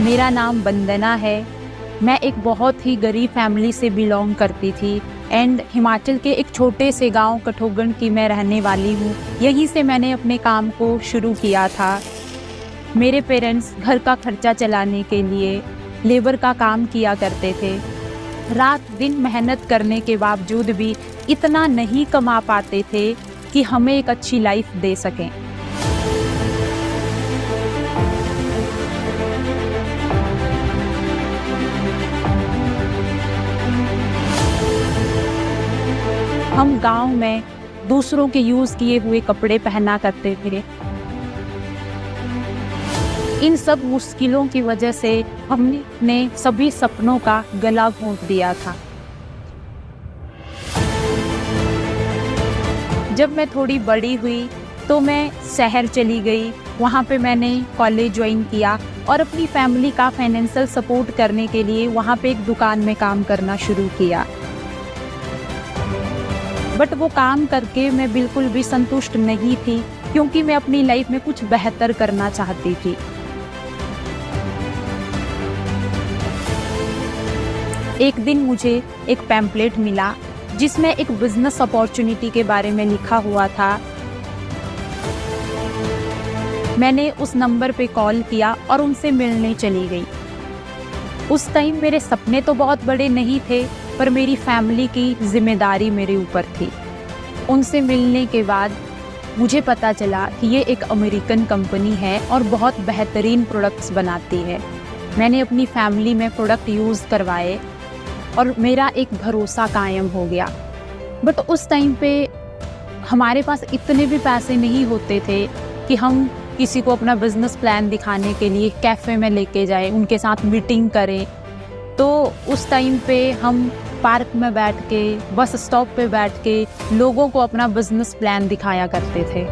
मेरा नाम वंदना है। मैं एक बहुत ही गरीब फैमिली से बिलोंग करती थी एंड हिमाचल के एक छोटे से गांव कठोगढ़ की मैं रहने वाली हूँ। यहीं से मैंने अपने काम को शुरू किया था। मेरे पेरेंट्स घर का खर्चा चलाने के लिए लेबर का काम किया करते थे। रात दिन मेहनत करने के बावजूद भी इतना नहीं कमा पाते थे कि हमें एक अच्छी लाइफ दे सकें। हम गांव में दूसरों के यूज किए हुए कपड़े पहना करते थे। इन सब मुश्किलों की वजह से हमने सभी सपनों का गला घोंट दिया था। जब मैं थोड़ी बड़ी हुई तो मैं शहर चली गई। वहाँ पे मैंने कॉलेज ज्वाइन किया और अपनी फैमिली का फाइनेंशियल सपोर्ट करने के लिए वहाँ पे एक दुकान में काम करना शुरू किया। बट वो काम करके मैं बिल्कुल भी संतुष्ट नहीं थी, क्योंकि मैं अपनी लाइफ में कुछ बेहतर करना चाहती थी। एक दिन मुझे एक पैम्पलेट मिला जिसमें एक बिजनेस अपॉर्चुनिटी के बारे में लिखा हुआ था। मैंने उस नंबर पे कॉल किया और उनसे मिलने चली गई। उस टाइम मेरे सपने तो बहुत बड़े नहीं थे, पर मेरी फैमिली की जिम्मेदारी मेरे ऊपर थी। उनसे मिलने के बाद मुझे पता चला कि ये एक अमेरिकन कंपनी है और बहुत बेहतरीन प्रोडक्ट्स बनाती है। मैंने अपनी फैमिली में प्रोडक्ट यूज़ करवाए और मेरा एक भरोसा कायम हो गया। बट उस टाइम पे हमारे पास इतने भी पैसे नहीं होते थे कि हम किसी को अपना बिजनेस प्लान दिखाने के लिए कैफ़े में लेके जाएं, उनके साथ मीटिंग करें। तो उस टाइम पे हम पार्क में बैठ के, बस स्टॉप पे बैठ के लोगों को अपना बिजनेस प्लान दिखाया करते थे।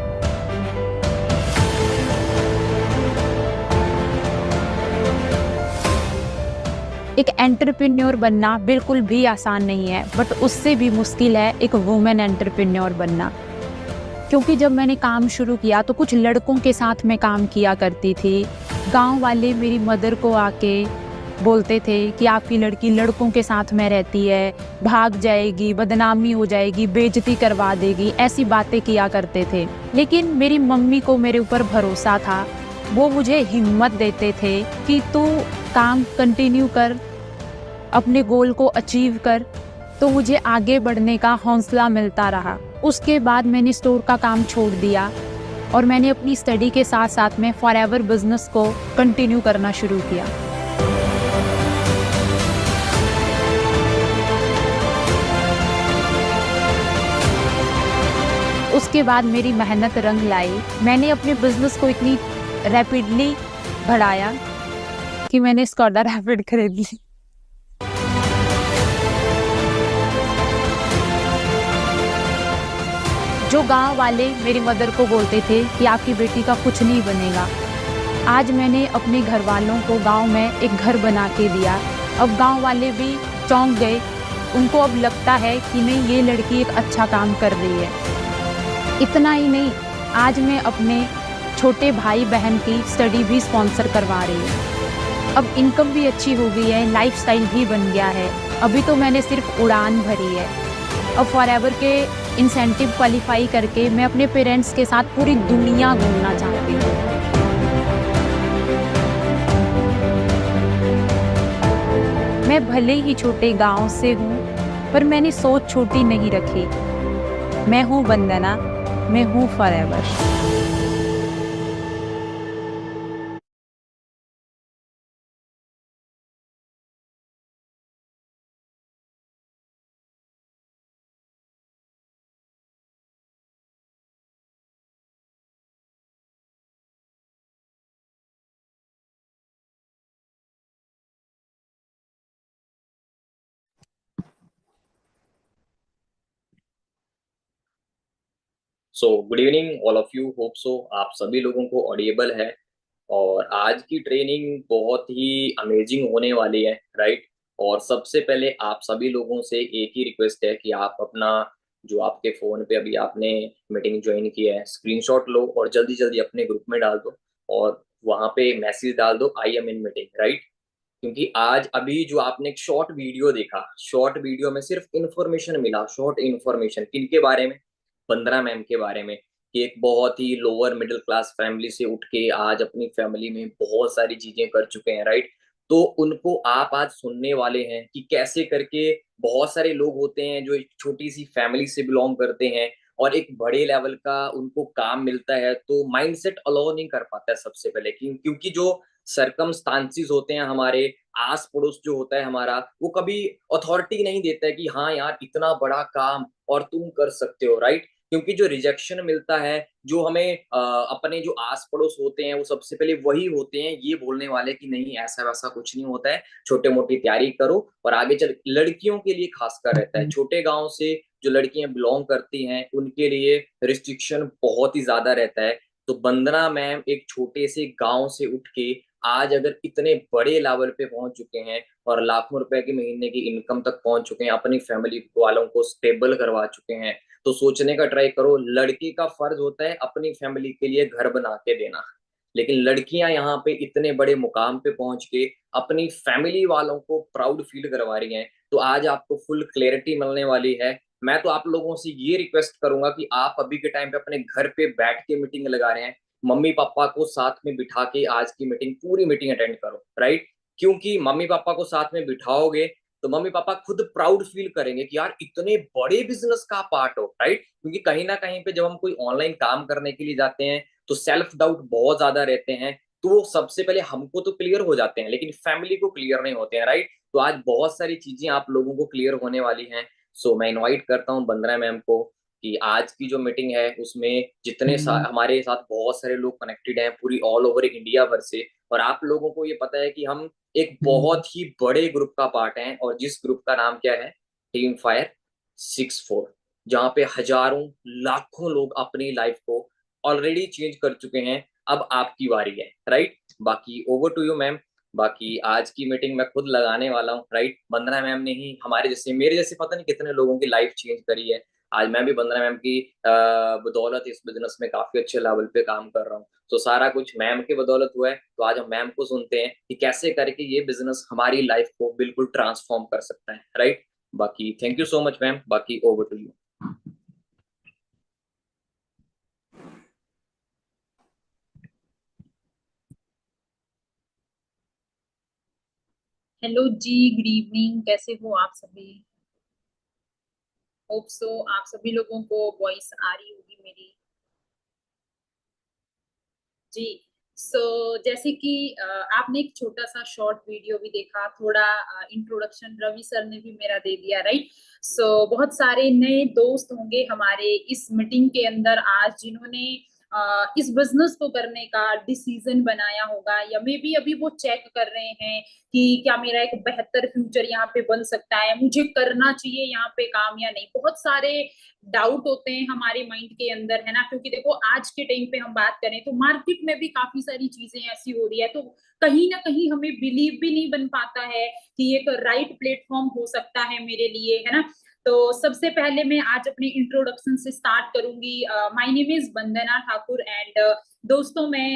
एक एंटरप्रेन्योर बनना बिल्कुल भी आसान नहीं है, बट उससे भी मुश्किल है एक वुमेन एंटरप्रेन्योर बनना। क्योंकि जब मैंने काम शुरू किया तो कुछ लड़कों के साथ मैं काम किया करती थी। गांव वाले मेरी मदर को आके बोलते थे कि आपकी लड़की लड़कों के साथ में रहती है, भाग जाएगी, बदनामी हो जाएगी, बेइज्जती करवा देगी, ऐसी बातें किया करते थे। लेकिन मेरी मम्मी को मेरे ऊपर भरोसा था। वो मुझे हिम्मत देते थे कि तू काम कंटिन्यू कर, अपने गोल को अचीव कर। तो मुझे आगे बढ़ने का हौसला मिलता रहा। उसके बाद मैंने स्टोर का काम छोड़ दिया और मैंने अपनी स्टडी के साथ साथ में फॉरएवर बिजनेस को कंटिन्यू करना शुरू किया। उसके बाद मेरी मेहनत रंग लाई। मैंने अपने बिजनेस को इतनी रैपिडली बढ़ाया कि मैंने स्कॉडा रैपिड खरीद ली। जो गांव वाले मेरी मदर को बोलते थे कि आपकी बेटी का कुछ नहीं बनेगा, आज मैंने अपने घर वालों को गांव में एक घर बना के दिया। अब गांव वाले भी चौंक गए। उनको अब लगता है कि नहीं, ये लड़की एक अच्छा काम कर रही है। इतना ही नहीं, आज मैं अपने छोटे भाई बहन की स्टडी भी स्पॉन्सर करवा रही हूँ। अब इनकम भी अच्छी हो गई है, लाइफस्टाइल भी बन गया है। अभी तो मैंने सिर्फ उड़ान भरी है। अब फॉरएवर के इंसेंटिव क्वालिफाई करके मैं अपने पेरेंट्स के साथ पूरी दुनिया घूमना चाहती हूँ। मैं भले ही छोटे गांव से हूँ, पर मैंने सोच छोटी नहीं रखी। मैं हूँ वंदना, मैं हूँ forever. So good evening all of you, hope so आप सभी लोगों को ऑडिएबल है। और आज की ट्रेनिंग बहुत ही अमेजिंग होने वाली है, राइट। और सबसे पहले आप सभी लोगों से एक ही रिक्वेस्ट है कि आप अपना जो आपके फ़ोन पे अभी आपने मीटिंग ज्वाइन की है, स्क्रीनशॉट लो और जल्दी जल्दी अपने ग्रुप में डाल दो। और वहां पे मैसेज डाल दो I am in meeting, right. क्योंकि आज अभी जो आपने एक शॉर्ट वीडियो देखा, शॉर्ट वीडियो में सिर्फ इंफॉर्मेशन मिला, शॉर्ट इंफॉर्मेशन किनके बारे में, वंदना मैम के बारे में, कि एक बहुत ही लोअर मिडिल क्लास फैमिली से उठ के आज अपनी फैमिली में बहुत सारी चीजें कर चुके हैं, राइट। तो उनको आप आज सुनने वाले हैं कि कैसे करके बहुत सारे लोग होते हैं जो एक छोटी सी फैमिली से बिलोंग करते हैं और एक बड़े लेवल का उनको काम मिलता है तो माइंडसेट अलाउ नहीं कर पाता है सबसे पहले, क्योंकि जो सरकमस्टांसिस होते हैं हमारे आस पड़ोस जो होता है हमारा, वो कभी अथॉरिटी नहीं देता है कि हाँ यार इतना बड़ा काम और तुम कर सकते हो, राइट। क्योंकि जो रिजेक्शन मिलता है, जो हमें अपने जो आस पड़ोस होते हैं वो सबसे पहले वही होते हैं ये बोलने वाले कि नहीं ऐसा वैसा कुछ नहीं होता है, छोटे मोटी तैयारी करो और आगे चल। लड़कियों के लिए खासकर रहता है, छोटे गांव से जो लड़कियां बिलोंग करती हैं उनके लिए रिस्ट्रिक्शन बहुत ही ज्यादा रहता है। तो वंदना मैम एक छोटे से गांव से उठ के आज अगर इतने बड़े लेवल पे पहुंच चुके हैं और लाखों रुपए के महीने की इनकम तक पहुंच चुके हैं, अपनी फैमिली वालों को स्टेबल करवा चुके हैं, तो सोचने का ट्राई करो, लड़की का फर्ज होता है अपनी फैमिली के लिए घर बना के देना, लेकिन लड़कियां यहाँ पे इतने बड़े मुकाम पे पहुंच के अपनी फैमिली वालों को प्राउड फील करवा रही हैं। तो आज आपको फुल क्लैरिटी मिलने वाली है। मैं तो आप लोगों से ये रिक्वेस्ट करूंगा कि आप अभी के टाइम पे अपने घर पे बैठ के मीटिंग लगा रहे हैं, मम्मी पापा को साथ में बिठा के आज की मीटिंग, पूरी मीटिंग अटेंड करो, राइट। क्योंकि मम्मी पापा को साथ में बिठाओगे तो मम्मी पापा खुद प्राउड फील करेंगे कि यार इतने बड़े बिजनेस का पार्ट हो, राइट। क्योंकि कहीं ना कहीं पे जब हम कोई ऑनलाइन काम करने के लिए जाते हैं तो सेल्फ डाउट बहुत ज्यादा रहते हैं, तो वो सबसे पहले हमको तो क्लियर हो जाते हैं लेकिन फैमिली को क्लियर नहीं होते हैं, राइट। तो आज बहुत सारी चीजें आप लोगों को क्लियर होने वाली हैं। सो मैं इनवाइट करता हूँ वंदना मैम को कि आज की जो मीटिंग है उसमें जितने हमारे साथ बहुत सारे लोग कनेक्टेड हैं पूरी ऑल ओवर इंडिया भर से, और आप लोगों को ये पता है कि हम एक बहुत ही बड़े ग्रुप का पार्ट हैं, और जिस ग्रुप का नाम क्या है, टीम फायर 64, जहाँ पे हजारों लाखों लोग अपनी लाइफ को ऑलरेडी चेंज कर चुके हैं। अब आपकी बारी है, राइट। बाकी ओवर टू यू मैम। बाकी आज की मीटिंग मैं खुद लगाने वाला हूँ, राइट। वंदना मैम ने ही हमारे जैसे मेरे जैसे पता नहीं कितने लोगों की लाइफ चेंज करी है। आज मैं भी वंदना मैम की बदौलत इस बिजनेस में काफी अच्छे लेवल पे काम कर रहा हूँ। तो सारा कुछ मैम के बदौलत हुआ है। तो आज हम मैम को सुनते हैं कि कैसे करके ये बिजनेस हमारी लाइफ को बिल्कुल ट्रांसफॉर्म कर सकता है, राइट। बाकी thank you so much ma'am. बाकी ओवर टू यू। हेलो जी, गुड इवनिंग। कैसे हो आप सभी? होप सो आप सभी लोगों को वॉइस आ रही होगी मेरी। जी। जैसे कि आपने एक छोटा सा शॉर्ट वीडियो भी देखा, थोड़ा इंट्रोडक्शन रवि सर ने भी मेरा दे दिया, राइट। बहुत सारे नए दोस्त होंगे हमारे इस मीटिंग के अंदर आज, जिन्होंने इस बिजनेस को करने का डिसीजन बनाया होगा, या मे बी अभी वो चेक कर रहे हैं कि क्या मेरा एक बेहतर फ्यूचर यहाँ पे बन सकता है, मुझे करना चाहिए यहाँ पे काम या नहीं। बहुत सारे डाउट होते हैं हमारे माइंड के अंदर, है ना। क्योंकि देखो आज के टाइम पे हम बात करें तो मार्केट में भी काफी सारी चीजें ऐसी हो रही है, तो कहीं ना कहीं हमें बिलीव भी नहीं बन पाता है कि एक राइट प्लेटफॉर्म हो सकता है मेरे लिए, है ना। तो सबसे पहले मैं आज अपने इंट्रोडक्शन से स्टार्ट करूंगी। My name is Vandana Thakur and दोस्तों मैं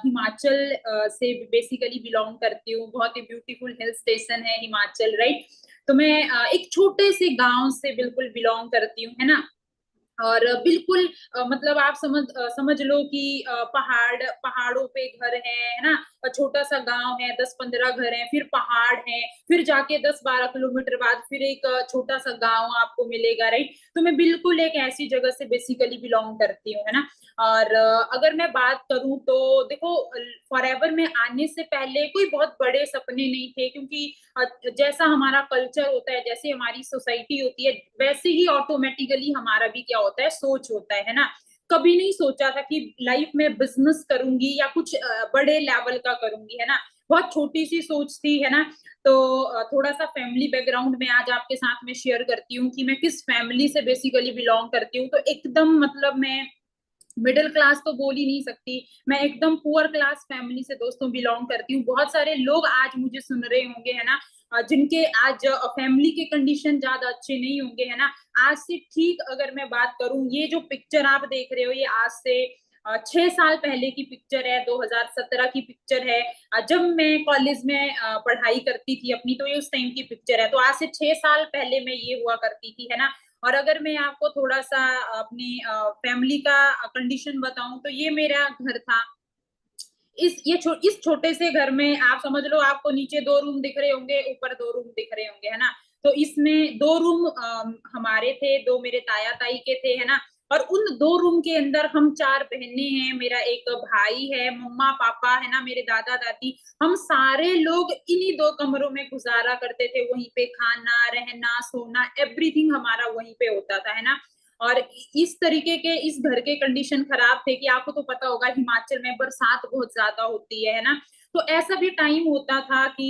हिमाचल से बेसिकली बिलोंग करती हूँ। बहुत ही ब्यूटीफुल हिल स्टेशन है हिमाचल, राइट। तो मैं एक छोटे से गांव से बिल्कुल बिलोंग करती हूँ, है ना। और बिल्कुल मतलब आप समझ लो कि पहाड़ों पे घर है ना। छोटा सा गांव है, 10-15 घर है, फिर पहाड़ है, फिर जाके 10-12 किलोमीटर बाद फिर एक छोटा सा गांव आपको मिलेगा, राइट। तो मैं बिल्कुल एक ऐसी जगह से बेसिकली बिलोंग करती हूँ, है ना। और अगर मैं बात करूं तो देखो, फॉरएवर में आने से पहले कोई बहुत बड़े सपने नहीं थे, क्योंकि जैसा हमारा कल्चर होता है, जैसे हमारी सोसाइटी होती है, वैसे ही ऑटोमेटिकली हमारा भी क्या होता है, सोच होता है ना। कभी नहीं सोचा था कि लाइफ में बिजनेस करूंगी या कुछ बड़े लेवल का करूंगी, है ना। बहुत छोटी सी सोच थी, है ना। तो थोड़ा सा फैमिली बैकग्राउंड में आज आपके साथ में शेयर करती हूँ कि मैं किस फैमिली से बेसिकली बिलोंग करती हूँ। तो एकदम मतलब मैं मिडिल क्लास तो बोल ही नहीं सकती, मैं एकदम पुअर क्लास फैमिली से दोस्तों बिलोंग करती हूँ। बहुत सारे लोग आज मुझे सुन रहे होंगे, है ना, जिनके आज फैमिली के कंडीशन ज्यादा अच्छे नहीं होंगे, है ना। आज से ठीक अगर मैं बात करूं, ये जो पिक्चर आप देख रहे हो, ये आज से 6 साल पहले की पिक्चर है, 2017 की पिक्चर है। जब मैं कॉलेज में पढ़ाई करती थी अपनी, तो ये उस टाइम की पिक्चर है। तो आज से 6 साल पहले में ये हुआ करती थी, है ना। और अगर मैं आपको थोड़ा सा अपनी फैमिली का कंडीशन बताऊं, तो ये मेरा घर था। इस छोटे से घर में आप समझ लो, आपको नीचे 2 रूम दिख रहे होंगे, ऊपर 2 रूम दिख रहे होंगे, है ना। तो इसमें 2 रूम हमारे थे, 2 मेरे ताया ताई के थे, है ना। और उन 2 रूम के अंदर हम 4 बहनें हैं, मेरा एक भाई है, मम्मा पापा है ना, मेरे दादा दादी, हम सारे लोग इन्हीं 2 कमरों में गुजारा करते थे। वहीं पे खाना, रहना, सोना, एवरीथिंग हमारा वहीं पे होता था, है ना। और इस तरीके के इस घर के कंडीशन खराब थे कि आपको तो पता होगा, हिमाचल में बरसात बहुत ज्यादा होती है ना। तो ऐसा भी टाइम होता था कि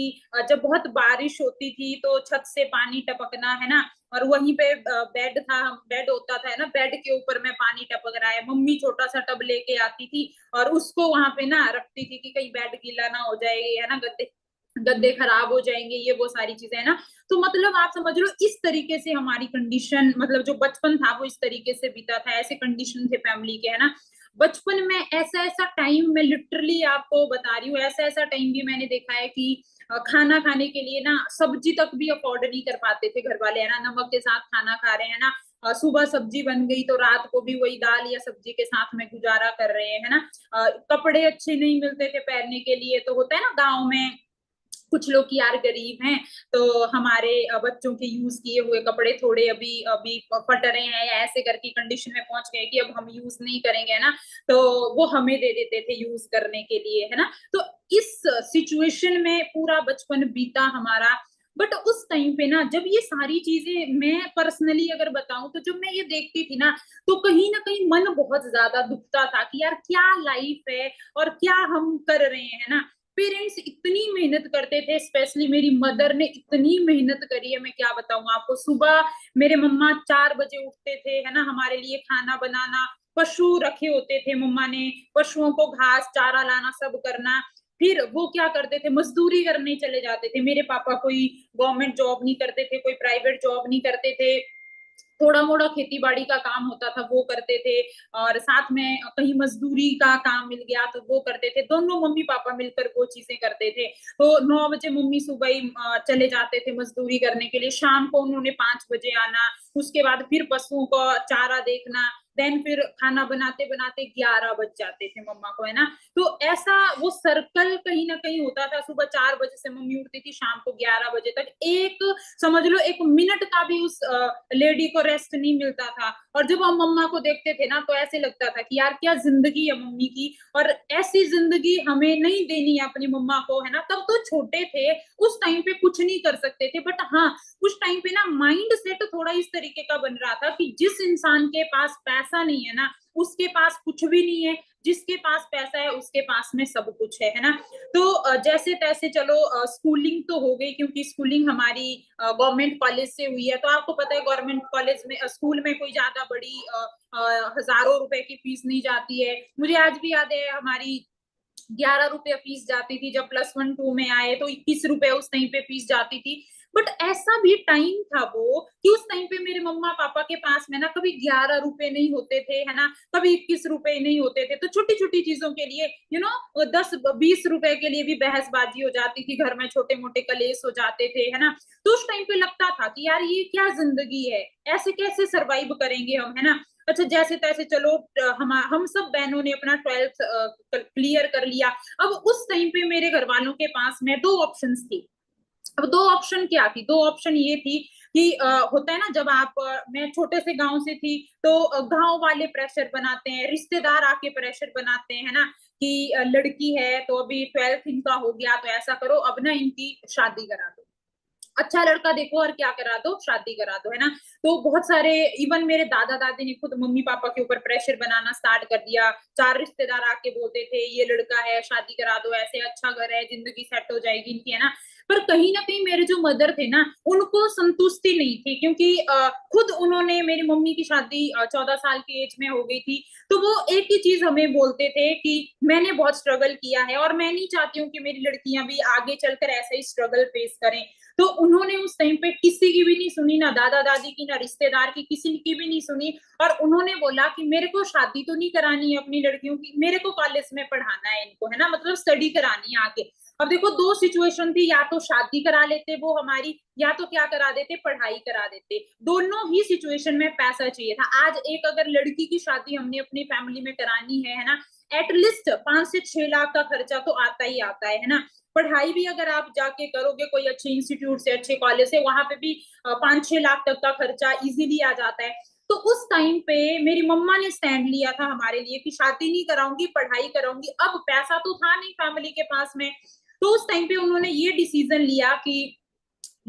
जब बहुत बारिश होती थी तो छत से पानी टपकना, है ना। और वहीं पे बेड था, बेड होता था, है ना, बेड के ऊपर में पानी टपक रहा है। मम्मी छोटा सा टब लेके आती थी और उसको वहां पे ना रखती थी कि कहीं बेड गीला ना हो जाए, है ना, गद्दे गद्दे खराब हो जाएंगे, ये वो सारी चीजें, है ना। तो मतलब आप समझ लो, इस तरीके से हमारी कंडीशन, मतलब जो बचपन था वो इस तरीके से बीता था, ऐसे कंडीशन थे फैमिली के, है ना। बचपन में ऐसा ऐसा टाइम, मैं लिटरली आपको बता रही हूँ, ऐसा ऐसा टाइम भी मैंने देखा है कि खाना खाने के लिए ना सब्जी तक भी अफोर्ड नहीं कर पाते थे घर वाले, है ना। नमक के साथ खाना खा रहे हैं ना, सुबह सब्जी बन गई तो रात को भी वही दाल या सब्जी के साथ में गुजारा कर रहे हैं, है ना। कपड़े अच्छे नहीं मिलते थे पहनने के लिए, तो होता है ना गाँव में कुछ लोग यार गरीब हैं, तो हमारे बच्चों के यूज किए हुए कपड़े थोड़े अभी अभी फट रहे हैं या ऐसे करके कंडीशन में पहुंच गए कि अब हम यूज नहीं करेंगे ना, तो वो हमें दे देते थे यूज करने के लिए, है ना। तो इस सिचुएशन में पूरा बचपन बीता हमारा। बट उस टाइम पे ना, जब ये सारी चीजें मैं पर्सनली अगर बताऊं, तो जब मैं ये देखती थी तो ना कहीं मन बहुत ज्यादा दुखता था कि यार क्या लाइफ है और क्या हम कर रहे हैं, ना। पेरेंट्स इतनी मेहनत करते थे, स्पेशली मेरी मदर ने इतनी मेहनत करी है, मैं क्या बताऊं आपको। सुबह मेरे मम्मा 4 बजे उठते थे, है ना, हमारे लिए खाना बनाना, पशु रखे होते थे मम्मा ने, पशुओं को घास चारा लाना, सब करना। फिर वो क्या करते थे, मजदूरी करने चले जाते थे। मेरे पापा कोई गवर्नमेंट जॉब नहीं करते थे, कोई प्राइवेट जॉब नहीं करते थे, थोड़ा मोड़ा खेती बाड़ी का काम होता था वो करते थे, और साथ में कहीं मजदूरी का काम मिल गया तो वो करते थे। दोनों मम्मी पापा मिलकर वो चीजें करते थे। तो 9 बजे मम्मी सुबह ही चले जाते थे मजदूरी करने के लिए, शाम को उन्होंने 5 बजे आना, उसके बाद फिर पशुओं को चारा देखना, देन फिर खाना बनाते बनाते 11 बज जाते थे मम्मा को, है ना। तो ऐसा वो सर्कल कहीं ना कहीं होता था। सुबह 4 बजे से मम्मी उठती थी, शाम को 11 बजे तक, एक समझ लो एक मिनट का भी उस लेडी को रेस्ट नहीं मिलता था। और जब हम मम्मा को देखते थे ना, तो ऐसे लगता था कि यार क्या जिंदगी है मम्मी की, और ऐसी जिंदगी हमें नहीं देनी है अपनी मम्मा को, है ना। तब तो छोटे थे, उस टाइम पे कुछ नहीं कर सकते थे, बट हाँ, उस टाइम पे ना माइंड सेट थोड़ा इस तरीके का बन रहा था कि जिस इंसान के पास पैसा नहीं है ना, उसके पास कुछ भी नहीं है, जिसके पास पैसा है उसके पास में सब कुछ है ना। तो जैसे तैसे चलो स्कूलिंग तो हो गई, क्योंकि स्कूलिंग हमारी गवर्नमेंट कॉलेज से हुई है। तो आपको पता है गवर्नमेंट कॉलेज में स्कूल में कोई ज्यादा बड़ी हजारों रुपए की फीस नहीं जाती है। मुझे आज भी याद है, हमारी 11 रुपए फीस जाती थी। जब +1 2 में आए तो 21 रुपए उस टाइम पे फीस जाती थी। बट ऐसा भी टाइम था वो कि उस टाइम पे मेरे मम्मा पापा के पास में ना कभी 11 रुपए नहीं होते थे, है ना, कभी 21 रुपए नहीं होते थे। तो छोटी छोटी चीजों के लिए 10 20 रुपए के लिए भी बहसबाजी हो जाती थी घर में, छोटे मोटे कलेश हो जाते थे, है ना। तो उस टाइम पे लगता था कि यार ये क्या जिंदगी है, ऐसे कैसे सरवाइव करेंगे हम, है ना। अच्छा, जैसे तैसे चलो हम सब बहनों ने अपना 12th क्लियर कर लिया। अब उस टाइम पे मेरे घर वालों के पास में 2 ऑप्शंस थी। अब 2 ऑप्शन क्या थी, 2 ऑप्शन ये थी कि होता है ना, जब आप मैं छोटे से गांव से थी, तो गांव वाले प्रेशर बनाते हैं, रिश्तेदार आके प्रेशर बनाते हैं ना, कि लड़की है तो अभी 12th इनका हो गया, तो ऐसा करो अब ना इनकी शादी करा दो, अच्छा लड़का देखो और क्या करा दो, शादी करा दो, है ना। तो बहुत सारे, इवन मेरे दादा दादी ने खुद मम्मी पापा के ऊपर प्रेशर बनाना स्टार्ट कर दिया। 4 रिश्तेदार आके बोलते थे ये लड़का है, शादी करा दो, ऐसे अच्छा घर है, जिंदगी सेट हो जाएगी इनकी, है ना। पर कहीं ना कहीं मेरे जो मदर थे ना, उनको संतुष्टि नहीं थी, क्योंकि खुद उन्होंने, मेरी मम्मी की शादी 14 साल की एज में हो गई थी, तो वो एक ही चीज हमें बोलते थे कि मैंने बहुत स्ट्रगल किया है और मैं नहीं चाहती हूँ कि मेरी लड़कियां भी आगे चलकर ऐसा ही स्ट्रगल फेस करें। तो उन्होंने उस टाइम पे किसी की भी नहीं सुनी, ना दादा दादी की, ना रिश्तेदार की, किसी की भी नहीं सुनी। और उन्होंने बोला कि मेरे को शादी तो नहीं करानी है अपनी लड़कियों की, मेरे को कॉलेज में पढ़ाना है इनको, है ना, मतलब स्टडी करानी है आगे। अब देखो दो सिचुएशन थी, या तो शादी करा लेते वो हमारी, या तो क्या करा देते, पढ़ाई करा देते। दोनों ही सिचुएशन में पैसा चाहिए था। आज एक अगर लड़की की शादी हमने अपनी फैमिली में करानी है ना, एटलीस्ट 5 से 6 लाख का खर्चा तो आता ही आता है ना। पढ़ाई भी अगर आप जाके करोगे कोई अच्छे इंस्टीट्यूट से, अच्छे कॉलेज से, वहां पे भी 5-6 लाख तक का खर्चा इजीली आ जाता है। तो उस टाइम पे मेरी मम्मा ने स्टैंड लिया था हमारे लिए कि शादी नहीं कराऊंगी, पढ़ाई कराऊंगी। अब पैसा तो था नहीं फैमिली के पास में, तो उस टाइम पे उन्होंने ये डिसीजन लिया कि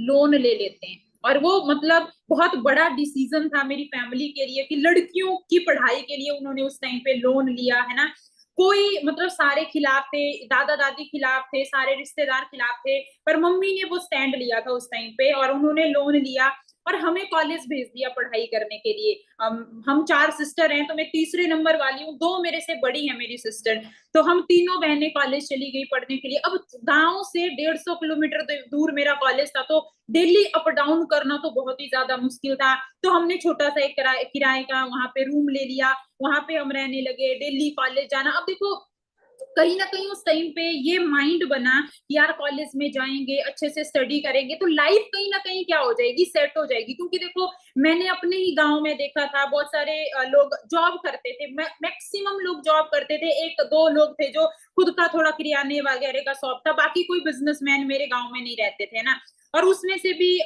लोन ले लेते हैं। और वो मतलब बहुत बड़ा डिसीजन था मेरी फैमिली के लिए कि लड़कियों की पढ़ाई के लिए उन्होंने उस टाइम पे लोन लिया, है ना। कोई मतलब सारे खिलाफ थे, दादा दादी खिलाफ थे, सारे रिश्तेदार खिलाफ थे, पर मम्मी ने वो स्टैंड लिया था उस टाइम पे और उन्होंने लोन लिया और हमें कॉलेज भेज दिया पढ़ाई करने के लिए। हम 4 सिस्टर हैं, तो मैं तीसरे नंबर वाली हूँ, 2 मेरे से बड़ी है मेरी सिस्टर। तो हम तीनों बहनें कॉलेज चली गई पढ़ने के लिए। अब गांव से 150 किलोमीटर दूर मेरा कॉलेज था, तो डेली अप डाउन करना तो बहुत ही ज्यादा मुश्किल था। तो हमने छोटा सा एक किराए का वहां पे रूम ले लिया, वहां पे हम रहने लगे, डेली कॉलेज जाना। अब देखो कहीं ना कहीं उस टाइम पे ये माइंड बना कि यार कॉलेज में जाएंगे, अच्छे से स्टडी करेंगे तो लाइफ कहीं ना कहीं क्या हो जाएगी, सेट हो जाएगी। क्योंकि देखो मैंने अपने ही गांव में देखा था, बहुत सारे लोग जॉब करते थे, मैक्सिमम लोग जॉब करते थे। 1-2 लोग थे जो खुद का थोड़ा किराने वगैरह का शॉप था, बाकी कोई बिजनेसमैन मेरे गाँव में नहीं रहते थे ना। और उसमें से भी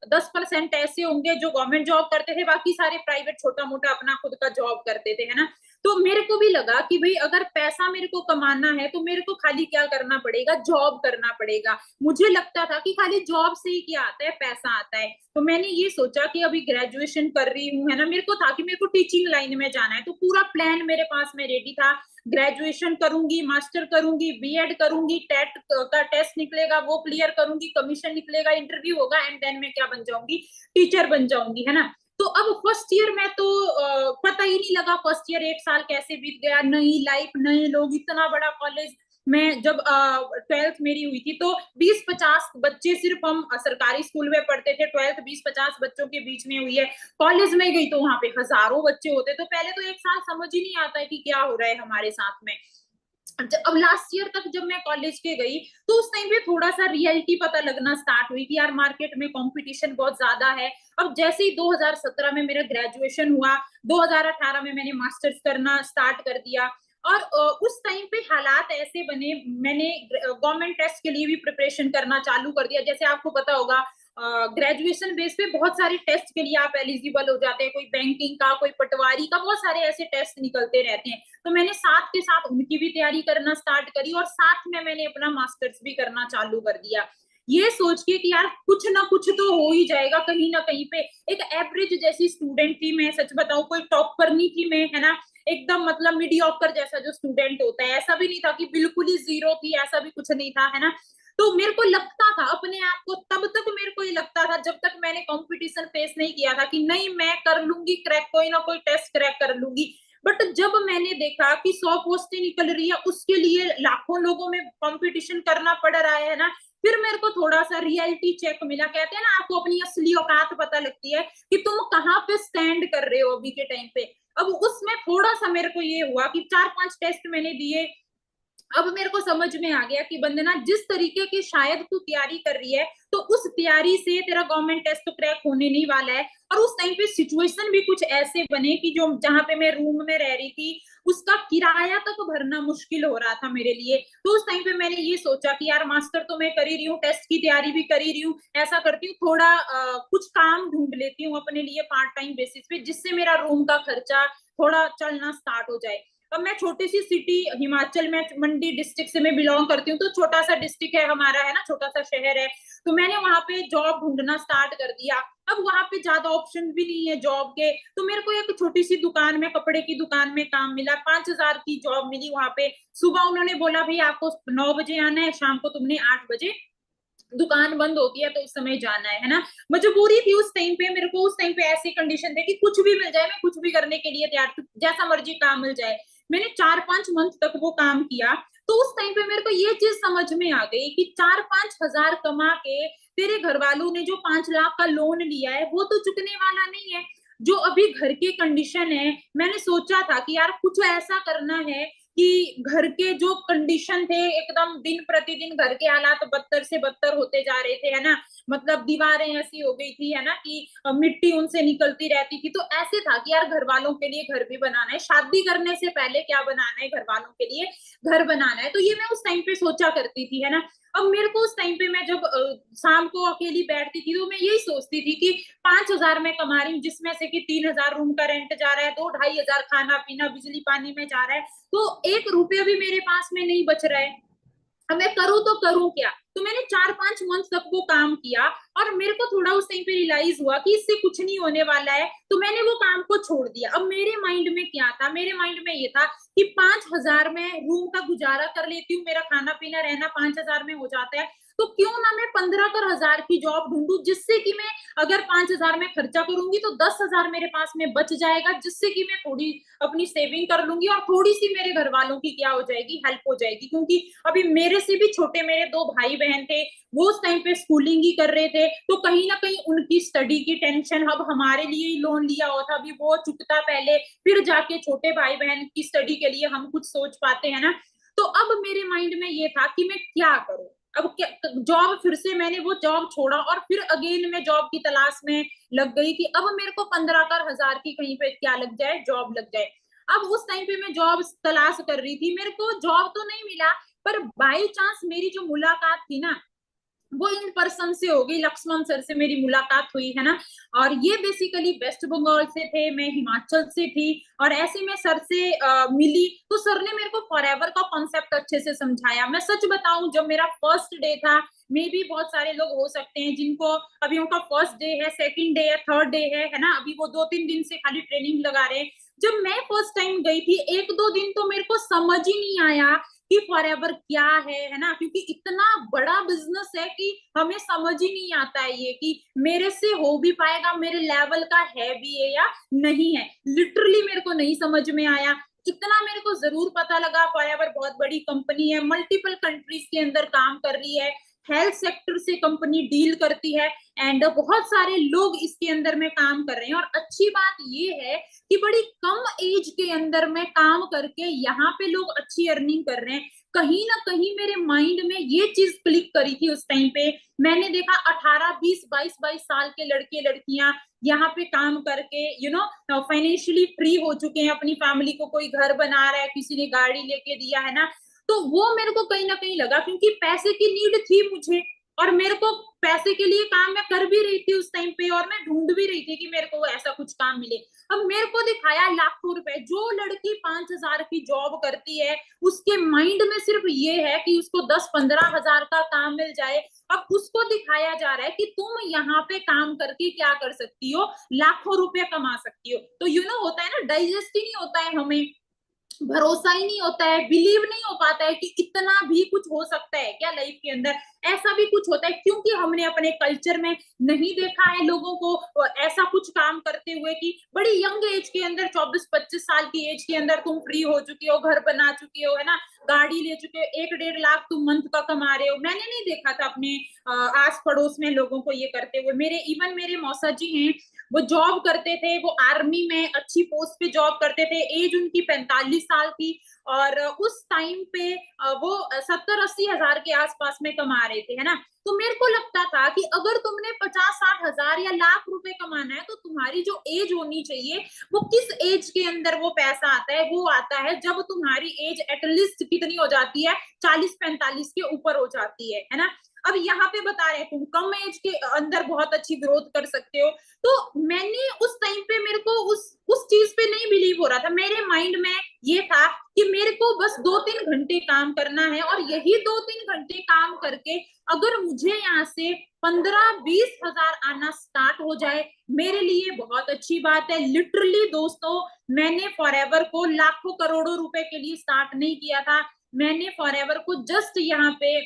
10% ऐसे होंगे जो गवर्नमेंट जॉब करते थे, बाकी सारे प्राइवेट छोटा मोटा अपना खुद का जॉब करते थे, है ना। तो मेरे को भी लगा कि भाई अगर पैसा मेरे को कमाना है तो मेरे को खाली क्या करना पड़ेगा, जॉब करना पड़ेगा। मुझे लगता था कि खाली जॉब से ही क्या आता है, पैसा आता है। तो मैंने ये सोचा कि अभी ग्रेजुएशन कर रही हूँ, है ना, मेरे को था कि मेरे को टीचिंग लाइन में जाना है, तो पूरा प्लान मेरे पास में रेडी था। ग्रेजुएशन करूंगी, मास्टर करूंगी, बीएड करूंगी, टेट का टेस्ट निकलेगा वो क्लियर करूंगी, कमीशन निकलेगा, इंटरव्यू होगा, एंड देन मैं क्या बन जाऊंगी, टीचर बन जाऊंगी, है ना। तो अब फर्स्ट ईयर में तो पता ही नहीं लगा, फर्स्ट ईयर 1 साल कैसे बीत गया, नई लाइफ, नए लोग, इतना बड़ा कॉलेज। मैं जब 12th मेरी हुई थी तो 20-50 बच्चे सिर्फ हम सरकारी स्कूल में पढ़ते थे, 12th 20-50 बच्चों के बीच में हुई है। कॉलेज में गई तो वहां पे हजारों बच्चे होते, तो पहले तो 1 साल समझ ही नहीं आता है कि क्या हो रहा है हमारे साथ में। अब लास्ट ईयर तक जब मैं कॉलेज के गई तो उस टाइम पे थोड़ा सा रियलिटी पता लगना स्टार्ट हुई कि यार मार्केट में कंपटीशन बहुत ज्यादा है। अब जैसे ही 2017 में मेरा ग्रेजुएशन हुआ, 2018 में मैंने मास्टर्स करना स्टार्ट कर दिया। और उस टाइम पे हालात ऐसे बने, मैंने गवर्नमेंट टेस्ट के लिए भी प्रिपरेशन करना चालू कर दिया। जैसे आपको पता होगा ग्रेजुएशन बेस पे बहुत सारे टेस्ट के लिए आप एलिजिबल हो जाते हैं, कोई बैंकिंग का, कोई पटवारी का, बहुत सारे ऐसे टेस्ट निकलते रहते हैं। तो मैंने साथ के साथ उनकी भी तैयारी करना स्टार्ट करी और साथ में मैंने अपना मास्टर्स भी करना चालू कर दिया, ये सोच के कि यार कुछ ना कुछ तो हो ही जाएगा कहीं ना कहीं पे। एक एवरेज जैसी स्टूडेंट थी मैं, सच बताऊं कोई टॉपर नहीं थी मैं, है ना। एकदम मतलब मीडियोकर जैसा जो स्टूडेंट होता है, ऐसा भी नहीं था कि बिल्कुल ही जीरो थी, ऐसा भी कुछ नहीं था, है ना। तो मेरे को लगता था अपने आप को, तब तक मेरे को ये लगता था जब तक मैंने कंपटीशन फेस नहीं किया था, कि नहीं मैं कर लूंगी क्रैक, कोई ना कोई टेस्ट क्रैक कर लूंगी। बट जब मैंने देखा कि 100 पोस्टें निकल रही है, उसके लिए लाखों लोगों में कंपटीशन करना पड़ रहा है ना, फिर मेरे को थोड़ा सा रियलिटी चेक मिला। कहते हैं ना आपको अपनी असली औकात पता लगती है कि तुम कहाँ पे स्टैंड कर रहे हो अभी के टाइम पे। अब उसमें थोड़ा सा मेरे को ये हुआ कि 4-5 टेस्ट मैंने दिए। अब मेरे को समझ में आ गया कि वंदना जिस तरीके की शायद तू तैयारी कर रही है, तो उस तैयारी से तेरा गवर्नमेंट टेस्ट तो क्रैक होने नहीं वाला है। और उस टाइम पे सिचुएशन भी कुछ ऐसे बने कि जो जहां पे मैं रूम में रह रही थी उसका किराया तक भरना मुश्किल हो रहा था मेरे लिए। तो उस टाइम पे मैंने ये सोचा कि यार मास्टर तो मैं कर ही रही हूँ, टेस्ट की तैयारी भी कर ही रही हूँ, ऐसा करती हूँ थोड़ा कुछ काम ढूंढ लेती हूँ अपने लिए पार्ट टाइम बेसिस पे, जिससे मेरा रूम का खर्चा थोड़ा चलना स्टार्ट हो जाए। अब मैं छोटी सी सिटी हिमाचल में, मंडी डिस्ट्रिक्ट से मैं बिलोंग करती हूँ, तो छोटा सा डिस्ट्रिक्ट है हमारा, है ना, छोटा सा शहर है। तो मैंने वहां पे जॉब ढूंढना स्टार्ट कर दिया। अब वहां पे ज्यादा ऑप्शन भी नहीं है जॉब के, तो मेरे को एक छोटी सी दुकान में, कपड़े की दुकान में काम मिला, 5,000 की जॉब मिली वहां पे। सुबह उन्होंने बोला भाई आपको 9 बजे आना है, शाम को तुमने 8 बजे दुकान बंद होती है तो उस समय जाना है ना। मजबूरी थी उस टाइम पे, मेरे को उस टाइम पे ऐसी कंडीशन थी कि कुछ भी मिल जाए मैं कुछ भी करने के लिए तैयार थी, जैसा मर्जी काम मिल जाए। मैंने 4-5 मंथ तक वो काम किया। तो उस टाइम पे मेरे को ये चीज समझ में आ गई कि 4-5 हजार कमा के तेरे घर वालों ने जो 5 लाख का लोन लिया है वो तो चुकने वाला नहीं है। जो अभी घर की कंडीशन है, मैंने सोचा था कि यार कुछ ऐसा करना है कि घर के जो कंडीशन थे एकदम दिन प्रतिदिन घर के हालात बदतर से बदतर होते जा रहे थे, है ना। मतलब दीवारें ऐसी हो गई थी, है ना, कि मिट्टी उनसे निकलती रहती थी। तो ऐसे था कि यार घर वालों के लिए घर भी बनाना है, शादी करने से पहले क्या बनाना है, घर वालों के लिए घर बनाना है। तो ये मैं उस टाइम पे सोचा करती थी, है ना। अब मेरे को उस टाइम पे मैं जब शाम को अकेली बैठती थी तो मैं यही सोचती थी कि 5 हजार मैं कमा रही हूँ, जिसमें से कि 3 हजार रूम का रेंट जा रहा है, 2-2.5 हजार खाना पीना बिजली पानी में जा रहा है, तो 1 रुपया भी मेरे पास में नहीं बच रहा है। अब मैं करूँ तो करूँ क्या। तो मैंने 4-5 मंथ तक वो काम किया और मेरे को थोड़ा उस टाइम पे रियलाइज हुआ कि इससे कुछ नहीं होने वाला है, तो मैंने वो काम को छोड़ दिया। अब मेरे माइंड में क्या था, मेरे माइंड में ये था कि 5 हजार में रूम का गुजारा कर लेती हूँ, मेरा खाना पीना रहना 5 हजार में हो जाता है, तो क्यों ना मैं 15 हजार की जॉब ढूंढूं, जिससे कि मैं अगर 5 हजार में खर्चा करूंगी तो 10 हजार मेरे पास में बच जाएगा, जिससे कि मैं थोड़ी अपनी सेविंग कर लूंगी और थोड़ी सी मेरे घर वालों की क्या हो जाएगी, हेल्प हो जाएगी। क्योंकि अभी मेरे से भी छोटे मेरे 2 भाई बहन थे, वो उस टाइम पे स्कूलिंग ही कर रहे थे, तो कहीं ना कहीं उनकी स्टडी की टेंशन, अब हमारे लिए ही लोन लिया हुआ था, अभी वो चुकता पहले, फिर जाके छोटे भाई बहन की स्टडी के लिए हम कुछ सोच पाते हैं ना। तो अब मेरे माइंड में ये था कि मैं क्या करूं। अब जॉब, फिर से मैंने वो जॉब छोड़ा और फिर अगेन मैं जॉब की तलाश में लग गई कि अब मेरे को 15 हजार की कहीं पे क्या लग जाए, जॉब लग जाए। अब उस टाइम पे मैं जॉब तलाश कर रही थी, मेरे को जॉब तो नहीं मिला, पर बाई चांस मेरी जो मुलाकात थी ना वो इन पर्सन से हो गई, लक्ष्मण सर से मेरी मुलाकात हुई, है ना। और ये बेसिकली वेस्ट बंगाल से थे, मैं हिमाचल से थी, और ऐसे में सर से मिली, तो सर ने मेरे को फॉरएवर का कॉन्सेप्ट अच्छे से समझाया। मैं सच बताऊं, जब मेरा फर्स्ट डे था, मे भी बहुत सारे लोग हो सकते हैं जिनको अभी उनका फर्स्ट डे है, सेकंड डे है, थर्ड डे है ना, अभी वो 2-3 दिन से खाली ट्रेनिंग लगा रहे हैं। जब मैं फर्स्ट टाइम गई थी 1-2 दिन तो मेरे को समझ ही नहीं आया कि फॉरएवर क्या है ना, क्योंकि इतना बड़ा बिजनेस है कि हमें समझ ही नहीं आता है ये कि मेरे से हो भी पाएगा, मेरे लेवल का है भी है या नहीं है। लिटरली मेरे को नहीं समझ में आया। इतना मेरे को जरूर पता लगा फॉरएवर बहुत बड़ी कंपनी है, मल्टीपल कंट्रीज के अंदर काम कर रही है, हेल्थ सेक्टर से कंपनी डील करती है, एंड बहुत सारे लोग इसके अंदर में काम कर रहे हैं। और अच्छी बात ये है कि बड़ी कम एज के अंदर में काम करके यहाँ पे लोग अच्छी अर्निंग कर रहे हैं। कहीं ना कहीं मेरे माइंड में ये चीज क्लिक करी थी उस टाइम पे। मैंने देखा 18, 20, 22 साल के लड़के लड़कियां यहाँ पे काम करके फाइनेंशियली फ्री हो चुके हैं, अपनी फैमिली को कोई घर बना रहा है, किसी ने गाड़ी लेके दिया, है ना। तो वो मेरे को कहीं ना कहीं लगा, क्योंकि पैसे की नीड थी मुझे, और मेरे को पैसे के लिए काम मैं कर भी रही थी उस टाइम पे, और मैं ढूंढ भी रही थी कि मेरे को ऐसा कुछ काम मिले। अब मेरे को दिखाया लाखों रुपए, जो लड़की 5 हजार की जॉब करती है उसके माइंड में सिर्फ ये है कि उसको 10-15 हजार का काम मिल जाए। अब उसको दिखाया जा रहा है कि तुम यहाँ पे काम करके क्या कर सकती हो, लाखों रुपए कमा सकती हो। तो होता है ना, डाइजेस्ट ही नहीं होता है हमें, भरोसा ही नहीं होता है, बिलीव नहीं हो पाता है कि इतना भी कुछ हो सकता है क्या लाइफ के अंदर, ऐसा भी कुछ होता है, क्योंकि हमने अपने कल्चर में नहीं देखा है लोगों को ऐसा कुछ काम करते हुए कि बड़ी यंग एज के अंदर, 24-25 साल की एज के अंदर तुम फ्री हो चुके हो, घर बना चुके हो, है ना, गाड़ी ले चुके हो, 1-1.5 लाख तुम मंथ का कमा रहे हो। मैंने नहीं देखा था अपने आस पड़ोस में लोगों को ये करते हुए। मेरे मौसा जी हैं, वो जॉब करते थे, वो आर्मी में अच्छी पोस्ट पे जॉब करते थे, एज उनकी 45 साल थी, और उस टाइम पे वो 70-80 हजार के आसपास में कमा रहे थे, है ना। तो मेरे को लगता था कि अगर तुमने 50-60 हजार या लाख रुपए कमाना है तो तुम्हारी जो एज होनी चाहिए, वो किस एज के अंदर वो पैसा आता है, वो आता है जब तुम्हारी एज एटलीस्ट कितनी हो जाती है, 40-45 के ऊपर हो जाती है ना। अब यहाँ पे बता रहे हैं तुम कम एज के अंदर बहुत अच्छी ग्रोथ कर सकते हो। तो मैंने उस टाइम पे, मेरे को उस चीज पे नहीं बिलीव हो रहा था। मेरे माइंड में ये था कि मेरे को बस 2-3 घंटे काम करना है, और यही 2-3 घंटे काम करके अगर मुझे यहाँ से 15-20 हजार आना स्टार्ट हो जाए, मेरे लिए बहुत अच्छी बात है। लिटरली दोस्तों, मैंने फॉरएवर को लाखों करोड़ों रुपए के लिए स्टार्ट नहीं किया था। मैंने फॉरएवर को जस्ट यहाँ पे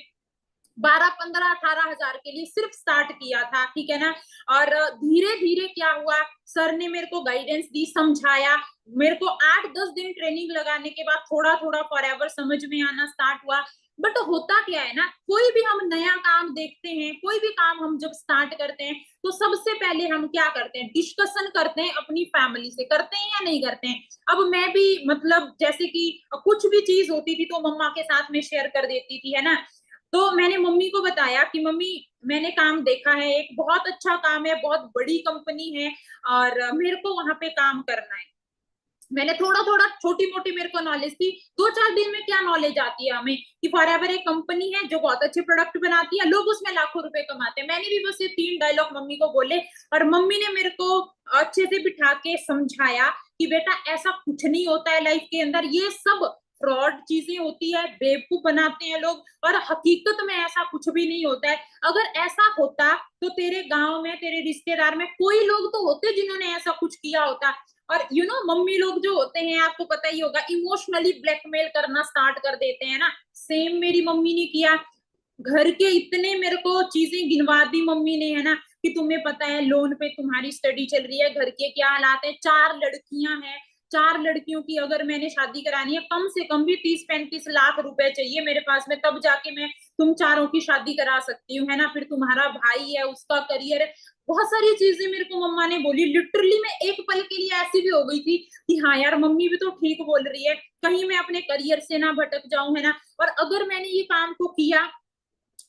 12, 15, 18 हजार के लिए सिर्फ स्टार्ट किया था, ठीक है ना। और धीरे धीरे क्या हुआ, सर ने मेरे को गाइडेंस दी, समझाया। मेरे को 8-10 दिन ट्रेनिंग लगाने के बाद थोड़ा थोड़ा फॉरएवर समझ में आना स्टार्ट हुआ। बट होता क्या है ना, कोई भी हम नया काम देखते हैं, कोई भी काम हम जब स्टार्ट करते हैं तो सबसे पहले हम क्या करते हैं, डिस्कशन करते हैं अपनी फैमिली से, करते हैं या नहीं करते हैं। अब मैं भी मतलब जैसे कि कुछ भी चीज होती थी तो मम्मा के साथ में शेयर कर देती थी, है ना। तो मैंने मम्मी को बताया कि मम्मी मैंने काम देखा है, एक बहुत अच्छा काम है, बहुत बड़ी कंपनी है और मेरे को वहां पे काम करना है। मैंने थोड़ा थोड़ा छोटी मोटी मेरे को नॉलेज थी, 2-4 दिन में क्या नॉलेज आती है हमें कि फॉरएवर एक कंपनी है जो बहुत अच्छे प्रोडक्ट बनाती है, लोग उसमें लाखों रुपए कमाते हैं। मैंने भी बस ये 3 डायलॉग मम्मी को बोले और मम्मी ने मेरे को अच्छे से बिठा के समझाया कि बेटा ऐसा कुछ नहीं होता है लाइफ के अंदर, ये सब फ्रॉड चीजें होती है, बेवकूफ बनाते हैं लोग, और हकीकत में ऐसा कुछ भी नहीं होता है। अगर ऐसा होता तो तेरे गांव में, तेरे रिश्तेदार में कोई लोग तो होते जिन्होंने ऐसा कुछ किया होता। और मम्मी लोग जो होते हैं, आपको पता ही होगा, इमोशनली ब्लैकमेल करना स्टार्ट कर देते हैं ना। सेम मेरी मम्मी ने किया, घर के इतने मेरे को चीजें गिनवा दी मम्मी ने, है ना, कि तुम्हें पता है लोन पे तुम्हारी स्टडी चल रही है, घर के क्या हालात है, 4 लड़कियां हैं, 4 लड़कियों की अगर मैंने शादी करानी है कम से कम भी 30-35 लाख रुपए चाहिए मेरे पास में, तब जाके मैं तुम चारों की शादी करा सकती हूँ, है ना। फिर तुम्हारा भाई है, उसका करियर है, बहुत सारी चीजें मेरे को मम्मा ने बोली। लिटरली मैं एक पल के लिए ऐसी भी हो गई थी कि हाँ यार मम्मी भी तो ठीक बोल रही है, कहीं मैं अपने करियर से ना भटक जाऊं, है ना। और अगर मैंने ये काम को किया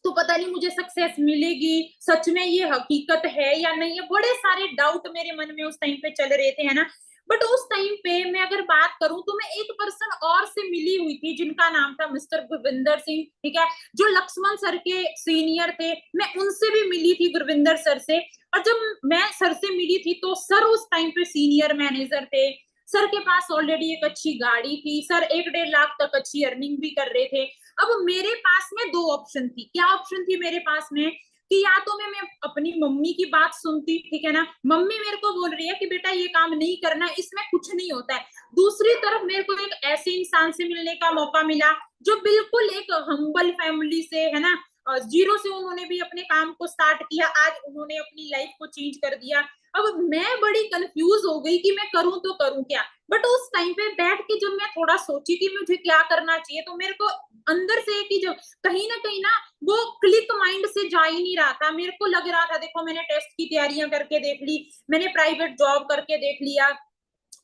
तो पता नहीं मुझे सक्सेस मिलेगी, सच में ये हकीकत है या नहीं है, बड़े सारे डाउट मेरे मन में उस टाइम पे चल रहे थे, है ना। बट उस टाइम पे मैं अगर बात करूं तो मैं एक पर्सन और से मिली हुई थी जिनका नाम था मिस्टर गुरविंदर सिंह, ठीक है, जो लक्ष्मण सर के सीनियर थे। मैं उनसे भी मिली थी, गुरविंदर सर से। और जब मैं सर से मिली थी तो सर उस टाइम पे सीनियर मैनेजर थे, सर के पास ऑलरेडी एक अच्छी गाड़ी थी, सर 1-1.5 लाख तक अच्छी अर्निंग भी कर रहे थे। अब मेरे पास में 2 ऑप्शन थी। क्या ऑप्शन थी मेरे पास में, कि या तो मैं अपनी मम्मी की बात सुनती, ठीक है ना, मम्मी मेरे को बोल रही है कि बेटा ये काम नहीं करना, इसमें कुछ नहीं होता है। दूसरी तरफ मेरे को एक ऐसे इंसान से मिलने का मौका मिला जो बिल्कुल एक हम्बल फैमिली से, है ना, जीरो से उन्होंने भी अपने काम को स्टार्ट किया, आज उन्होंने अपनी लाइफ को चेंज कर दिया। अब मैं बड़ी कंफ्यूज हो गई कि मैं करूं तो करूं क्या। बट उस टाइम पे बैठ के जब मैं थोड़ा सोची कि मुझे क्या करना चाहिए, तो मेरे को अंदर से कि जो कहीं ना वो क्लिक माइंड से जा ही नहीं रहा था। मेरे को लग रहा था, देखो मैंने टेस्ट की तैयारियां करके देख ली, मैंने प्राइवेट जॉब करके देख लिया,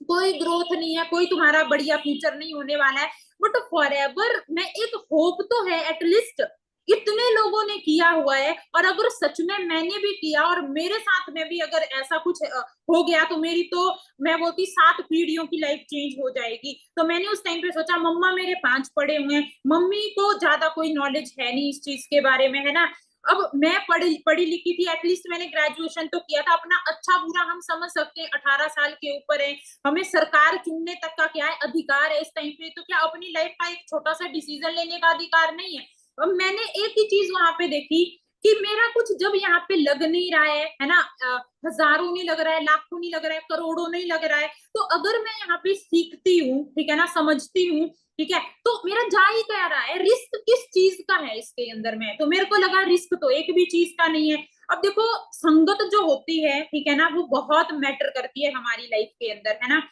कोई ग्रोथ नहीं है, कोई तुम्हारा बढ़िया फ्यूचर नहीं होने वाला है। बट फॉरएवर में एक होप तो है, एटलीस्ट इतने लोगों ने किया हुआ है, और अगर सच में मैंने भी किया और मेरे साथ में भी अगर ऐसा कुछ हो गया तो मेरी तो, मैं बोलती 7 पीढ़ियों की लाइफ चेंज हो जाएगी। तो मैंने उस टाइम पे सोचा, मम्मा मेरे 5 पढ़े हुए हैं, मम्मी को ज्यादा कोई नॉलेज है नहीं इस चीज के बारे में, है ना। अब मैं पढ़ी लिखी थी, एटलीस्ट मैंने ग्रेजुएशन तो किया था, अपना अच्छा बुरा हम समझ सकते हैं, 18 साल के ऊपर है, हमें सरकार चुनने तक का क्या है अधिकार है इस टाइम पे, तो क्या अपनी लाइफ का एक छोटा सा डिसीजन लेने का अधिकार नहीं है। अब मैंने एक ही चीज वहां पे देखी कि मेरा कुछ जब यहाँ पे लग नहीं रहा है ना, हजारों नहीं लग रहा है, लाखों नहीं लग रहा है, करोड़ों नहीं लग रहा है, तो अगर मैं यहाँ पे सीखती हूँ, ठीक है ना, समझती हूँ, ठीक है, तो मेरा जा ही क्या रहा है, रिस्क किस चीज का है इसके अंदर में। तो मेरे को लगा रिस्क तो एक भी चीज का नहीं है। अब देखो संगत जो होती है, ठीक है ना, वो बहुत मैटर करती है हमारी लाइफ के अंदर, है ना।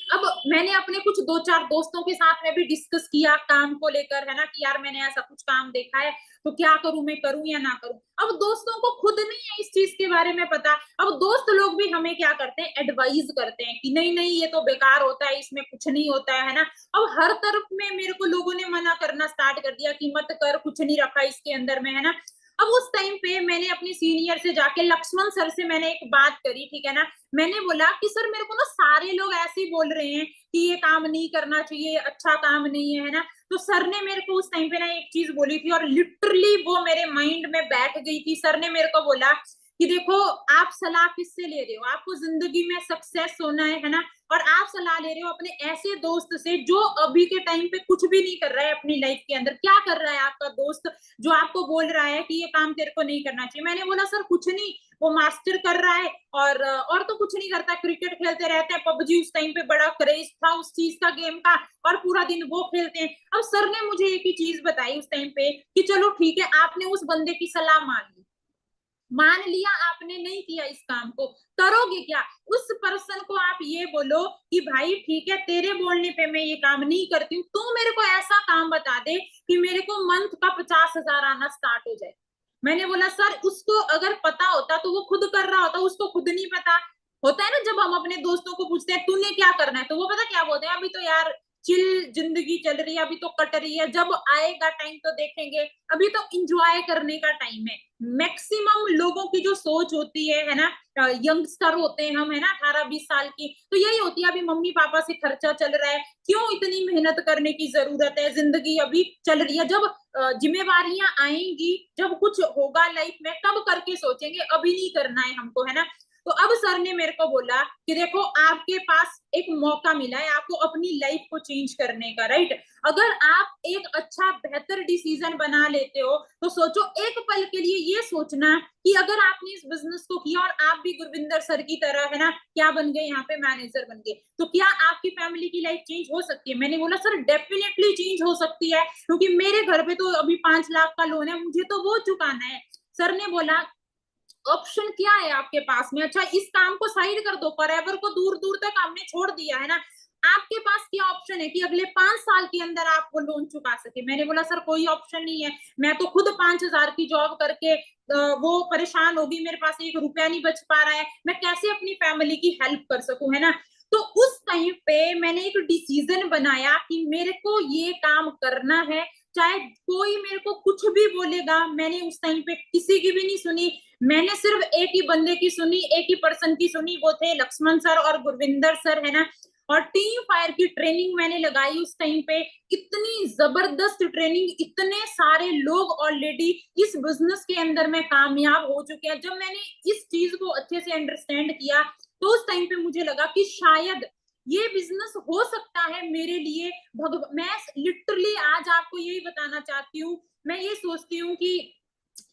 अब मैंने अपने कुछ 2-4 दोस्तों के साथ में भी डिस्कस किया काम को लेकर, है ना, कि यार मैंने ऐसा कुछ काम देखा है, तो क्या करूं, मैं करूं या ना करूं। अब दोस्तों को खुद नहीं है इस चीज के बारे में पता। अब दोस्त लोग भी हमें क्या करते हैं, एडवाइज करते हैं कि नहीं नहीं ये तो बेकार होता है, इसमें कुछ नहीं होता है ना। अब हर तरफ में मेरे को लोगों ने मना करना स्टार्ट कर दिया कि मत कर, कुछ नहीं रखा इसके अंदर में, है ना। अब उस टाइम पे मैंने अपनी सीनियर से जाके लक्ष्मण सर से मैंने एक बात करी, ठीक है ना, मैंने बोला कि सर मेरे को ना सारे लोग ऐसे ही बोल रहे हैं कि ये काम नहीं करना चाहिए, अच्छा काम नहीं है ना। तो सर ने मेरे को उस टाइम पे ना एक चीज बोली थी और लिटरली वो मेरे माइंड में बैठ गई थी। सर ने मेरे को बोला कि देखो आप सलाह किससे ले रहे हो, आपको जिंदगी में सक्सेस होना है ना, और आप सलाह ले रहे हो अपने ऐसे दोस्त से जो अभी के टाइम पे कुछ भी नहीं कर रहा है अपनी लाइफ के अंदर। क्या कर रहा है आपका दोस्त जो आपको बोल रहा है कि ये काम तेरे को नहीं करना चाहिए? मैंने बोला सर कुछ नहीं, वो मास्टर कर रहा है और तो कुछ नहीं करता, क्रिकेट खेलते रहते हैं, पबजी उस टाइम पे बड़ा क्रेज था उस चीज का, गेम का, और पूरा दिन वो खेलते हैं। अब सर ने मुझे एक ही चीज बताई उस टाइम पे कि चलो ठीक है, आपने उस बंदे की सलाह मान लिया, आपने नहीं किया इस काम को, करोगे क्या? उस पर्सन को आप ये बोलो कि भाई ठीक है, तेरे बोलने पे मैं ये काम नहीं करती हूँ, तू मेरे को ऐसा काम बता दे कि मेरे को मंथ का 50,000 आना स्टार्ट हो जाए। मैंने बोला सर उसको अगर पता होता तो वो खुद कर रहा होता, उसको खुद नहीं पता। होता है ना जब हम अपने दोस्तों को पूछते हैं तूने क्या करना है, तो वो पता क्या बोलते हैं, अभी तो यार चिल जिंदगी चल रही है, अभी तो कट रही है, जब आएगा टाइम तो देखेंगे, अभी तो इंजॉय करने का टाइम है। मैक्सिमम लोगों की जो सोच होती है ना, यंगस्टर होते हैं हम, है ना, 18-20 साल की, तो यही होती है अभी मम्मी पापा से खर्चा चल रहा है, क्यों इतनी मेहनत करने की जरूरत है, जिंदगी अभी चल रही है, जब जिम्मेवारियां आएंगी, जब कुछ होगा लाइफ में तब करके सोचेंगे, अभी नहीं करना है हमको, है ना। तो अब सर ने मेरे को बोला कि देखो आपके पास एक मौका मिला है आपको अपनी लाइफ को चेंज करने का, राइट? अगर आप एक अच्छा बेहतर डिसीजन बना लेते हो तो सोचो, एक पल के लिए ये सोचना कि अगर आपने इस बिजनेस को किया और आप भी गुरविंदर सर की तरह, है ना, क्या बन गए, यहाँ पे मैनेजर बन गए, तो क्या आपकी फैमिली की लाइफ चेंज हो सकती है? मैंने बोला सर डेफिनेटली चेंज हो सकती है, क्योंकि मेरे घर पे तो अभी 5 लाख का लोन है, मुझे तो वो चुकाना है। सर ने बोला ऑप्शन क्या है आपके पास में? अच्छा इस काम को साइड कर दो, फॉरएवर को दूर दूर तक हमने छोड़ दिया है ना, आपके पास क्या ऑप्शन है कि अगले 5 साल के अंदर आप वो लोन चुका सके? मैंने बोला सर कोई ऑप्शन नहीं है, मैं तो खुद 5,000 की जॉब करके वो परेशान होगी, मेरे पास 1 रुपया नहीं बच पा रहा है, मैं कैसे अपनी फैमिली की हेल्प कर सकूं, है ना। तो उस टाइम पे मैंने एक डिसीजन बनाया कि मेरे को ये काम करना है, चाहे कोई मेरे को कुछ भी बोलेगा। मैंने उस टाइम पे किसी की भी नहीं सुनी, मैंने सिर्फ एक ही बंदे की सुनी, एक ही पर्सन की सुनी, वो थे लक्ष्मण सर और गुरविंदर सर, है ना। और टीम फायर की ट्रेनिंग मैंने लगाई उस टाइम पे, इतनी जबरदस्त ट्रेनिंग, इतने सारे लोग ऑलरेडी इस बिजनेस के अंदर में कामयाब हो चुके हैं। जब मैंने इस चीज को अच्छे से अंडरस्टैंड किया तो उस टाइम पे मुझे लगा कि शायद ये बिजनेस हो सकता है मेरे लिए। मैं लिटरली आज आपको यही बताना चाहती हूँ, मैं ये सोचती हूँ कि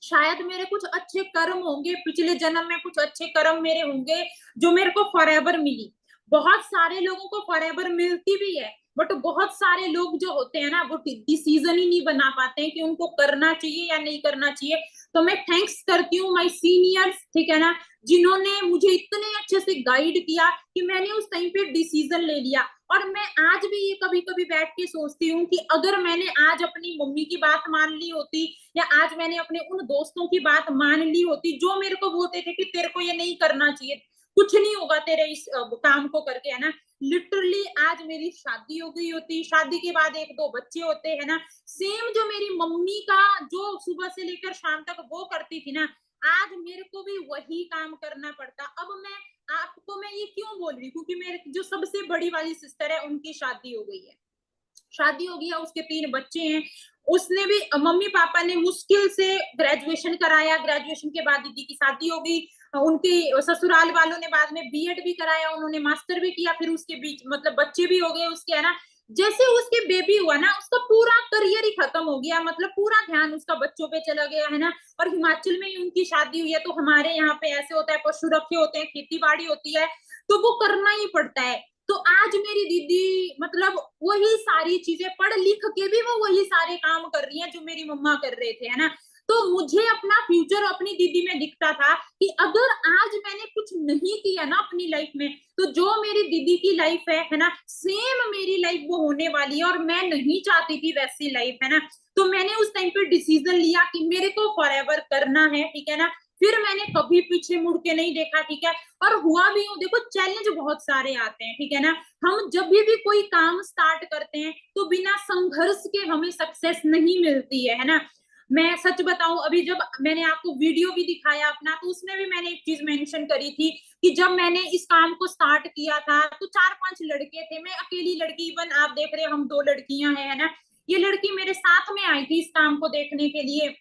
शायद मेरे कुछ अच्छे कर्म होंगे, पिछले जन्म में कुछ अच्छे कर्म मेरे होंगे जो मेरे को फॉरएवर मिली। बहुत सारे लोगों को फॉरएवर मिलती भी है, बट बहुत सारे लोग जो होते हैं ना वो डिसीजन ही नहीं बना पाते हैं कि उनको करना चाहिए या नहीं करना चाहिए। तो मैं थैंक्स करती हूँ माय सीनियर्स, ठीक है ना, जिन्होंने मुझे इतने अच्छे से गाइड किया कि मैंने उस टाइम पे डिसीजन ले लिया। और मैं आज भी ये कभी कभी बैठ के सोचती हूँ कि अगर मैंने आज अपनी मम्मी की बात मान ली होती, या आज मैंने अपने उन दोस्तों की बात मान ली होती जो मेरे को बोलते थे कि तेरे को ये नहीं करना चाहिए, कुछ नहीं होगा तेरे इस काम को करके, है ना, लिटरली आज मेरी शादी हो गई होती, शादी के बाद 1-2 बच्चे होते हैं ना, सेम जो मेरी मम्मी का जो सुबह से लेकर शाम तक वो करती थी ना, आज मेरे को भी वही काम करना पड़ता। अब मैं ये क्यों बोल रही हूँ, क्योंकि मेरे जो सबसे बड़ी वाली सिस्टर है उनकी शादी हो गई है, शादी हो गई है, उसके 3 बच्चे हैं। उसने भी, मम्मी पापा ने मुश्किल से ग्रेजुएशन कराया, ग्रेजुएशन के बाद दीदी की शादी हो गई, उनके ससुराल वालों ने बाद में बीएड भी कराया, उन्होंने मास्टर भी किया, फिर उसके बीच मतलब बच्चे भी हो गए उसके, है ना। जैसे उसके बेबी हुआ ना, उसका पूरा करियर ही खत्म हो गया, मतलब पूरा ध्यान उसका बच्चों पे चला गया, है ना। और हिमाचल में ही उनकी शादी हुई है, तो हमारे यहाँ पे ऐसे होता है, पशु रखे होते हैं, खेती बाड़ी होती है, तो वो करना ही पड़ता है। तो आज मेरी दीदी मतलब वही सारी चीजें पढ़ लिख के भी वो वही सारे काम कर रही हैं जो मेरी मम्मा कर रहे थे, है ना। तो मुझे अपना फ्यूचर अपनी दीदी में दिखता था कि अगर आज मैंने कुछ नहीं किया ना अपनी लाइफ में, तो जो मेरी दीदी की लाइफ है ना, सेम मेरी लाइफ वो होने वाली है, और मैं नहीं चाहती थी वैसी लाइफ, है ना। तो मैंने उस टाइम पे डिसीजन लिया कि मेरे को फॉरएवर करना है, ठीक है ना। फिर मैंने कभी पीछे मुड़ के नहीं देखा, ठीक है। और हुआ भी हूँ, देखो चैलेंज बहुत सारे आते हैं, ठीक है ना। हम जब भी कोई काम स्टार्ट करते हैं तो बिना संघर्ष के हमें सक्सेस नहीं मिलती है ना। मैं सच बताऊं, अभी जब मैंने आपको वीडियो भी दिखाया अपना, तो उसमें भी मैंने एक चीज मेंशन करी थी कि जब मैंने इस काम को स्टार्ट किया था तो 4-5 लड़के थे, मैं अकेली लड़की, इवन आप देख रहे हैं हम 2 लड़कियां हैं, है ना। ये लड़की मेरे साथ में आई थी इस काम को देखने के लिए,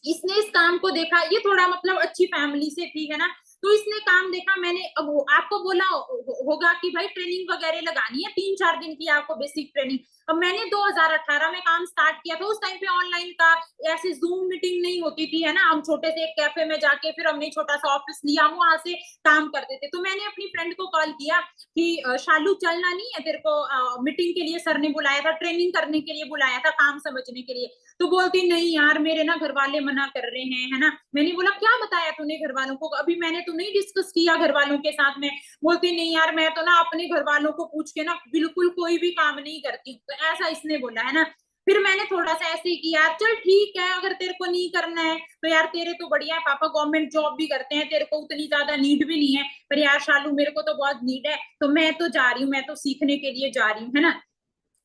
इसने इस काम को देखा, ये थोड़ा मतलब अच्छी फैमिली से थी, है ना, तो इसने काम देखा। मैंने अब आपको बोला होगा कि भाई ट्रेनिंग वगैरह लगानी है 3-4 दिन की आपको बेसिक ट्रेनिंग। अब मैंने 2018 में काम स्टार्ट किया था, उस टाइम पे ऑनलाइन का ऐसे जूम मीटिंग नहीं होती थी, है ना, हम छोटे से एक कैफे में जाके फिर हमने छोटा सा ऑफिस लिया, हम वहां से काम करते थे। तो मैंने अपनी फ्रेंड को कॉल किया कि शालू चलना नहीं है तेरे को, मीटिंग के लिए सर ने बुलाया था, ट्रेनिंग करने के लिए बुलाया था, काम समझने के लिए। तो बोलती नहीं यार मेरे ना घर वाले मना कर रहे हैं, है ना। मैंने बोला क्या बताया तूने घर वालों को, अभी मैंने तो नहीं डिस्कस किया घर वालों के साथ में। बोलती नहीं यार मैं तो ना अपने घर वालों को पूछ के ना बिल्कुल कोई भी काम नहीं करती, तो ऐसा इसने बोला, है ना। फिर मैंने थोड़ा सा ऐसे ही किया, चल ठीक है अगर तेरे को नहीं करना है तो यार तेरे तो बढ़िया है, पापा गवर्नमेंट जॉब भी करते हैं, तेरे को उतनी ज्यादा नीड भी नहीं है, पर यार शालू मेरे को तो बहुत नीड है, तो मैं तो जा रही हूँ, मैं तो सीखने के लिए जा रही हूँ, है ना।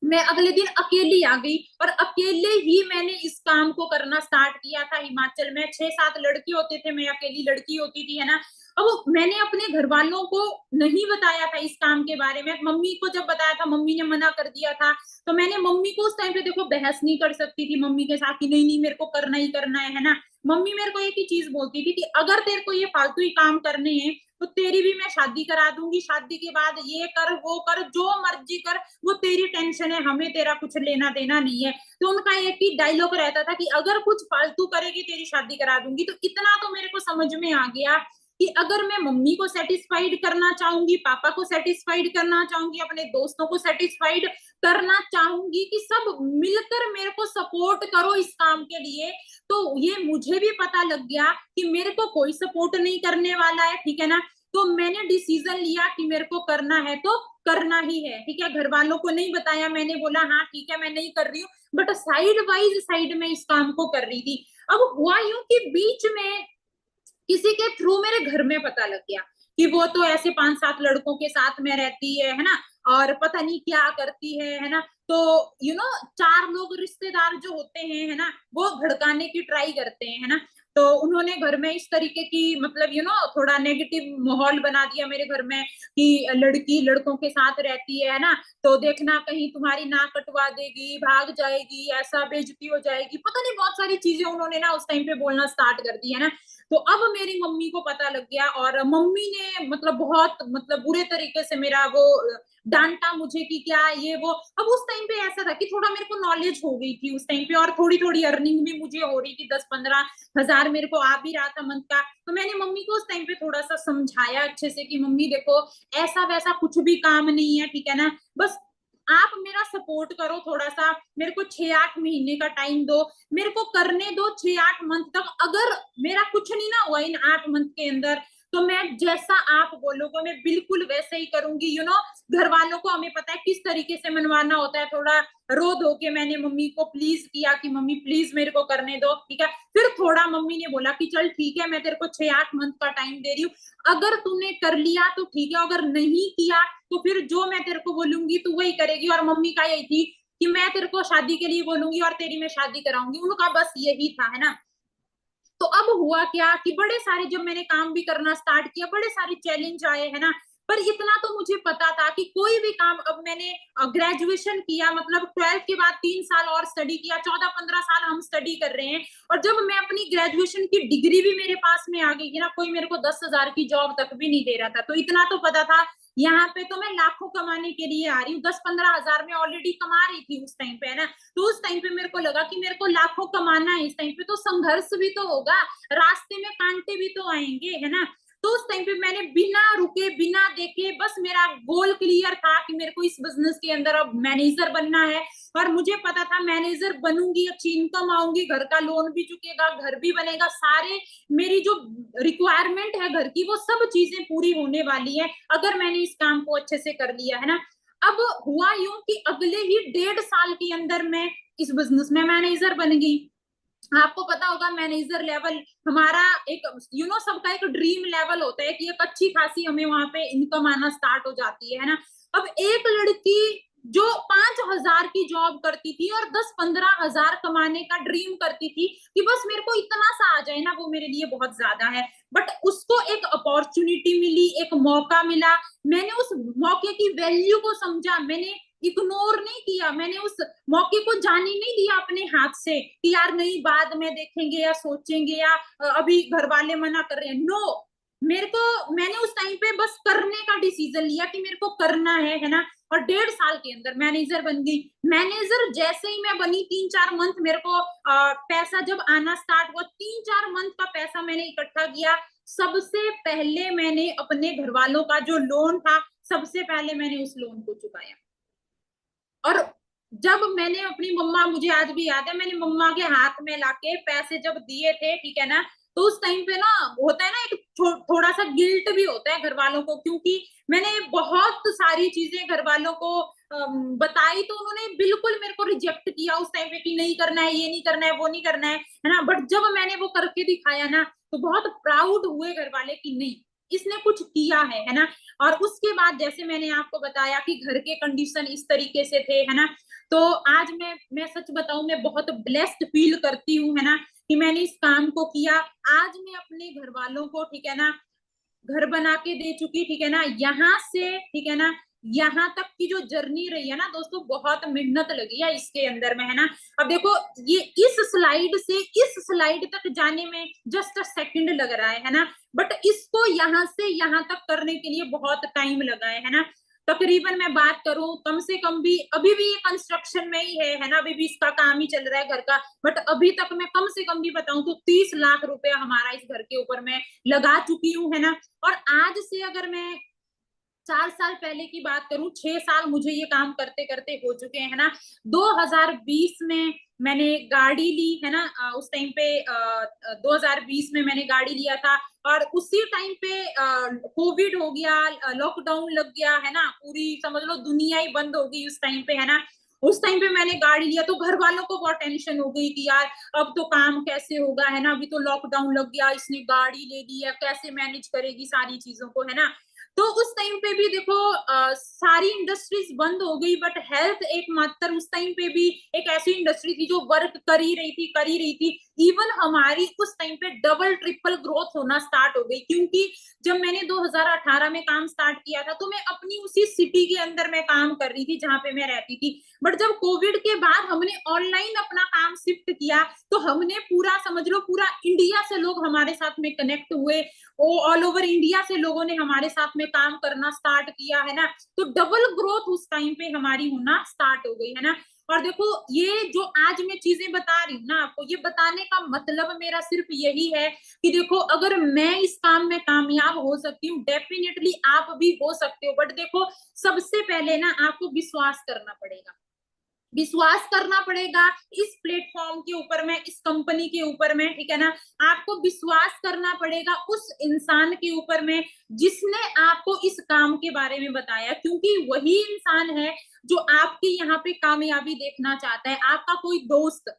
मैं अगले दिन अकेली आ गई और अकेले ही मैंने इस काम को करना स्टार्ट किया था। हिमाचल में 6-7 लड़के होते थे, मैं अकेली लड़की होती थी, है ना। अब मैंने अपने घर वालों को नहीं बताया था इस काम के बारे में। मम्मी को जब बताया था मम्मी ने मना कर दिया था। तो मैंने मम्मी को उस टाइम पे देखो बहस नहीं कर सकती थी मम्मी के साथ कि नहीं नहीं मेरे को करना ही करना है ना। मम्मी मेरे को एक ही चीज बोलती थी कि अगर तेरे को ये फालतू ही काम करने हैं तो तेरी भी मैं शादी करा दूंगी, शादी के बाद ये कर वो कर जो मर्जी कर, वो तेरी टेंशन है, हमें तेरा कुछ लेना देना नहीं है। तो उनका एक ही डायलॉग रहता था कि अगर कुछ फालतू करेगी तेरी शादी करा दूंगी। तो इतना तो मेरे को समझ में आ गया कि अगर मैं मम्मी को सेटिस्फाइड करना चाहूंगी, पापा को सेटिस्फाइड करना चाहूंगी, अपने दोस्तों को सेटिस्फाइड करना चाहूंगी कि सब मिलकर मेरे को सपोर्ट करो इस काम के लिए, तो ये मुझे भी पता लग गया कि मेरे को कोई सपोर्ट नहीं करने वाला है, ठीक है ना। तो मैंने डिसीजन लिया कि मेरे को करना है तो करना ही है, ठीक है। घर वालों को नहीं बताया, मैंने बोला हाँ ठीक है मैं नहीं कर रही हूँ, बट साइड में इस काम को कर रही थी। अब हुआ यूं कि बीच में किसी के थ्रू मेरे घर में पता लग गया कि वो तो ऐसे 5-7 लड़कों के साथ में रहती है ना, और पता नहीं क्या करती है ना। तो चार लोग रिश्तेदार जो होते हैं, है ना, वो भड़काने की ट्राई करते हैं, है ना। तो उन्होंने घर में इस तरीके की मतलब थोड़ा नेगेटिव माहौल बना दिया मेरे घर में कि लड़की लड़कों के साथ रहती है ना, तो देखना कहीं तुम्हारी नाक कटवा देगी, भाग जाएगी, ऐसा बेइज्जती हो जाएगी, पता नहीं बहुत सारी चीजें उन्होंने ना उस टाइम पे बोलना स्टार्ट कर दी, है ना। तो अब मेरी मम्मी को पता लग गया और मम्मी ने मतलब बहुत मतलब बुरे तरीके से मेरा वो डांटा मुझे कि क्या ये वो। अब उस टाइम पे ऐसा था कि थोड़ा मेरे को नॉलेज हो गई थी उस टाइम पे, और थोड़ी थोड़ी अर्निंग भी मुझे हो रही थी, 10-15 हजार मेरे को आ भी रहा था मंथ का। तो मैंने मम्मी को उस टाइम पे थोड़ा सा समझाया अच्छे से कि मम्मी देखो ऐसा वैसा कुछ भी काम नहीं है, ठीक है ना, बस आप मेरा सपोर्ट करो थोड़ा सा, मेरे को 6-8 महीने का टाइम दो, मेरे को करने दो 6-8 मंथ तक। अगर मेरा कुछ नहीं ना हुआ इन 8 मंथ के अंदर तो मैं जैसा आप बोलोगे मैं बिल्कुल वैसे ही करूंगी। घर वालों को हमें पता है किस तरीके से मनवाना होता है। थोड़ा रो धो के मैंने मम्मी को प्लीज किया कि मम्मी प्लीज मेरे को करने दो, ठीक है। फिर थोड़ा मम्मी ने बोला कि चल ठीक है मैं तेरे को 6-8 मंथ का टाइम दे रही हूँ, अगर तूने कर लिया तो ठीक है, अगर नहीं किया तो फिर जो मैं तेरे को बोलूंगी तू वही करेगी। और मम्मी का यही थी कि मैं तेरे को शादी के लिए बोलूंगी और तेरी मैं शादी कराऊंगी, उनका बस यही था, है ना। तो अब हुआ क्या कि बड़े सारे जब मैंने काम भी करना स्टार्ट किया, बड़े सारे चैलेंज आए, है ना। पर इतना तो मुझे पता था कि कोई भी काम, अब मैंने ग्रेजुएशन किया, मतलब 12th के बाद 3 साल और स्टडी किया, 14-15 साल हम स्टडी कर रहे हैं। और जब मैं अपनी ग्रेजुएशन की डिग्री भी मेरे पास में आ गई थी ना, कोई मेरे को 10,000 की जॉब तक भी नहीं दे रहा था। तो इतना तो पता था यहाँ पे तो मैं लाखों कमाने के लिए आ रही हूँ, 10-15 हजार में ऑलरेडी कमा रही थी उस टाइम पे, है ना। तो उस टाइम पे मेरे को लगा कि मेरे को लाखों कमाना है, इस टाइम पे तो संघर्ष भी तो होगा, रास्ते में कांटे भी तो आएंगे, है ना। तो उस टाइम पे मैंने बिना रुके बिना देखे बस मेरा गोल क्लियर था कि मेरे को इस बिजनेस के अंदर अब मैनेजर बनना है। और मुझे पता था मैनेजर बनूंगी अच्छी इनकम आऊंगी, घर का लोन भी चुकेगा, घर भी बनेगा, सारे मेरी जो रिक्वायरमेंट है घर की वो सब चीजें पूरी होने वाली है अगर मैंने इस काम को अच्छे से कर लिया, है ना। अब हुआ यूं कि अगले ही 1.5 साल के अंदर मैं इस बिजनेस में मैनेजर बन गई। आपको पता होगा मैनेजर लेवल हमारा एक सबका एक ड्रीम लेवल होता है कि एक अच्छी खासी हमें वहां पे इनकम आना स्टार्ट हो जाती है ना। अब एक लड़की जो 5,000 की जॉब करती थी और 10-15 हजार कमाने का ड्रीम करती थी कि बस मेरे को इतना सा आ जाए ना, वो मेरे लिए बहुत ज्यादा है। बट उसको एक अपॉर्चुनिटी मिली, एक मौका मिला, मैंने उस मौके की वैल्यू को समझा, मैंने इग्नोर नहीं किया, मैंने उस मौके को जाने नहीं दिया अपने हाथ से कि यार नहीं बाद में देखेंगे या सोचेंगे या अभी घर वाले मना कर रहे हैं। नो, मैंने उस टाइम पे बस करने का डिसीजन लिया कि मेरे को करना है ना। और 1.5 साल के अंदर मैनेजर बन गई। मैनेजर जैसे ही मैं बनी 3-4 मंथ मेरे को पैसा जब आना स्टार्ट हुआ, 3-4 मंथ का पैसा मैंने इकट्ठा किया। सबसे पहले मैंने अपने घर वालों का जो लोन था, सबसे पहले मैंने उस लोन को चुकाया। और जब मैंने अपनी मम्मा, मुझे आज भी याद है, मैंने मम्मा के हाथ में लाके पैसे जब दिए थे, ठीक है ना, तो उस टाइम पे ना होता है ना एक थोड़ा सा गिल्ट भी होता है घर वालों को, क्योंकि मैंने बहुत सारी चीजें घर वालों को बताई, तो उन्होंने बिल्कुल मेरे को रिजेक्ट किया उस टाइम पे कि नहीं करना है, ये नहीं करना है, वो नहीं करना है ना। बट जब मैंने वो करके दिखाया ना, तो बहुत प्राउड हुए घर वाले कि नहीं, इसने कुछ किया है ना। और उसके बाद जैसे मैंने आपको बताया कि घर के कंडीशन इस तरीके से थे, है ना, तो आज मैं सच बताऊं, मैं बहुत ब्लेस्ड फील करती हूँ, है ना, कि मैंने इस काम को किया। आज मैं अपने घर वालों को, ठीक है ना, घर बना के दे चुकी, ठीक है ना, यहाँ से, ठीक है ना, यहाँ तक की जो जर्नी रही है ना दोस्तों, बहुत मेहनत लगी है इसके अंदर में, है ना। अब देखो, ये इस स्लाइड से इस स्लाइड तक जाने में जस्ट अ सेकंड लग रहा है ना, बट इसको यहाँ से यहाँ तक करने के लिए बहुत टाइम लगा है ना। तकरीबन मैं बात करूं, कम से कम भी अभी भी ये कंस्ट्रक्शन में ही है ना, अभी भी इसका काम ही चल रहा है घर का। बट अभी तक मैं कम से कम भी बताऊं तो 30 लाख रुपया हमारा इस घर के ऊपर मैं लगा चुकी हूँ, है ना। और आज से अगर मैं 4 साल पहले की बात करूं, 6 साल मुझे ये काम करते करते हो चुके हैं ना। 2020 में मैंने गाड़ी ली, है ना, उस टाइम पे 2020 में मैंने गाड़ी लिया था। और उसी टाइम पे कोविड हो गया, लॉकडाउन लग गया, है ना, पूरी समझ लो दुनिया ही बंद हो गई उस टाइम पे, है ना। उस टाइम पे मैंने गाड़ी लिया तो घर वालों को बहुत टेंशन हो गई कि यार अब तो काम कैसे होगा, है ना, अभी तो लॉकडाउन लग गया, इसने गाड़ी ले ली है, कैसे मैनेज करेगी सारी चीजों को, है ना। तो उस टाइम पे भी देखो सारी इंडस्ट्रीज बंद हो गई, बट हेल्थ एकमात्र उस टाइम पे भी एक ऐसी इंडस्ट्री थी जो वर्क कर ही रही थी। इवन हमारी उस टाइम पे डबल ट्रिपल ग्रोथ होना स्टार्ट हो गई, क्योंकि जब मैंने 2018 में काम स्टार्ट किया था, तो मैं अपनी उसी सिटी के अंदर मैं काम कर रही थी जहां पे मैं रहती थी। बट जब कोविड के बाद हमने ऑनलाइन अपना काम शिफ्ट किया, तो हमने पूरा समझ लो पूरा इंडिया से लोग हमारे साथ में कनेक्ट हुए, वो ऑल ओवर इंडिया से लोगों ने हमारे साथ में काम करना स्टार्ट किया, है ना। तो डबल ग्रोथ उस टाइम पे हमारी होना स्टार्ट हो गई, है ना। और देखो, ये जो आज मैं चीजें बता रही हूँ ना आपको, ये बताने का मतलब मेरा सिर्फ यही है कि देखो, अगर मैं इस काम में कामयाब हो सकती हूँ, डेफिनेटली आप भी हो सकते हो। बट देखो, सबसे पहले ना आपको विश्वास करना पड़ेगा, विश्वास करना पड़ेगा इस प्लेटफॉर्म के ऊपर में, इस कंपनी के ऊपर में, ठीक है ना। आपको विश्वास करना पड़ेगा उस इंसान के ऊपर में जिसने आपको इस काम के बारे में बताया, क्योंकि वही इंसान है जो आपकी यहाँ पे कामयाबी देखना चाहता है। आपका कोई दोस्त,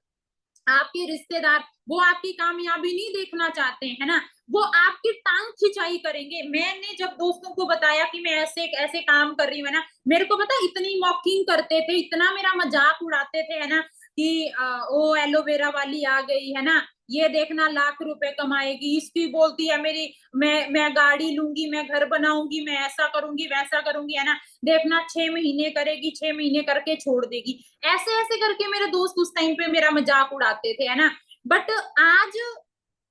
आपके रिश्तेदार, वो आपकी कामयाबी नहीं देखना चाहते हैं ना, वो आपकी टांग खिंचाई करेंगे। मैंने जब दोस्तों को बताया कि मैं ऐसे ऐसे काम कर रही हूँ, है ना, मेरे को पता इतनी मॉकिंग करते थे, इतना मेरा मजाक उड़ाते थे, है ना, कि ओ एलोवेरा वाली आ गई, है ना, ये देखना लाख रुपए कमाएगी, इसकी बोलती है मेरी, मैं गाड़ी लूंगी, मैं घर बनाऊंगी, मैं ऐसा करूंगी वैसा करूंगी, है ना, देखना 6 महीने करेगी, 6 महीने करके छोड़ देगी। ऐसे ऐसे करके मेरे दोस्त उस टाइम पे मेरा मजाक उड़ाते थे, है ना। बट आज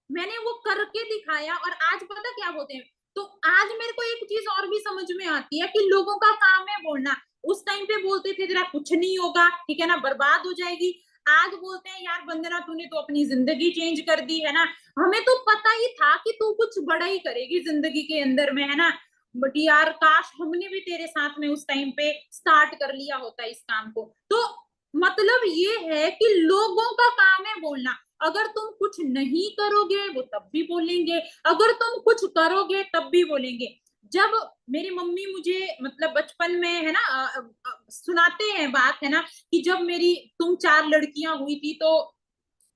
मैंने वो करके दिखाया, और आज पता क्या बोलते हैं, तो आज मेरे को एक चीज और भी समझ में आती है कि लोगों का काम है बोलना। उस टाइम पे बोलते थे तेरा कुछ नहीं होगा, ठीक है ना, बर्बाद हो जाएगी। आज बोलते हैं यार वंदना तूने तो अपनी जिंदगी चेंज कर दी, है ना, हमें तो पता ही था कि तू कुछ बड़ा ही करेगी जिंदगी के अंदर में, है ना। बट यार काश हमने भी तेरे साथ में उस टाइम पे स्टार्ट कर लिया होता इस काम को। तो मतलब ये है कि लोगों का काम है बोलना। अगर तुम कुछ नहीं करोगे वो तब भी बोलेंगे, अगर तुम कुछ करोगे तब भी बोलेंगे। जब मेरी मम्मी मुझे मतलब बचपन में, है ना, सुनाते हैं बात, है ना, कि जब मेरी तुम 4 लड़कियां हुई थी, तो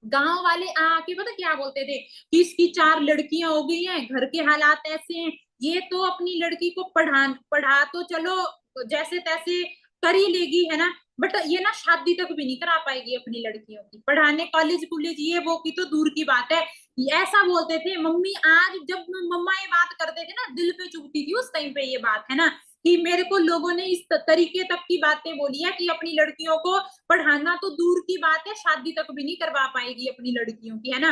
गांव वाले आके पता क्या बोलते थे कि इसकी 4 लड़कियां हो गई हैं, घर के हालात ऐसे हैं, ये तो अपनी लड़की को पढ़ा तो चलो जैसे तैसे कर ही लेगी, है ना, बट ये ना शादी तक भी नहीं करा पाएगी अपनी लड़कियों की, पढ़ाने कॉलेज कॉलेज ये वो की तो दूर की बात है। ऐसा बोलते थे मम्मी। आज जब मम्मा ये बात करते थे ना, दिल पे चुभती थी उस टाइम पे ये बात, है ना, कि मेरे को लोगों ने इस तरीके तक की बातें बोली है कि अपनी लड़कियों को पढ़ाना तो दूर की बात है, शादी तक भी नहीं करवा पाएगी अपनी लड़कियों की, है ना।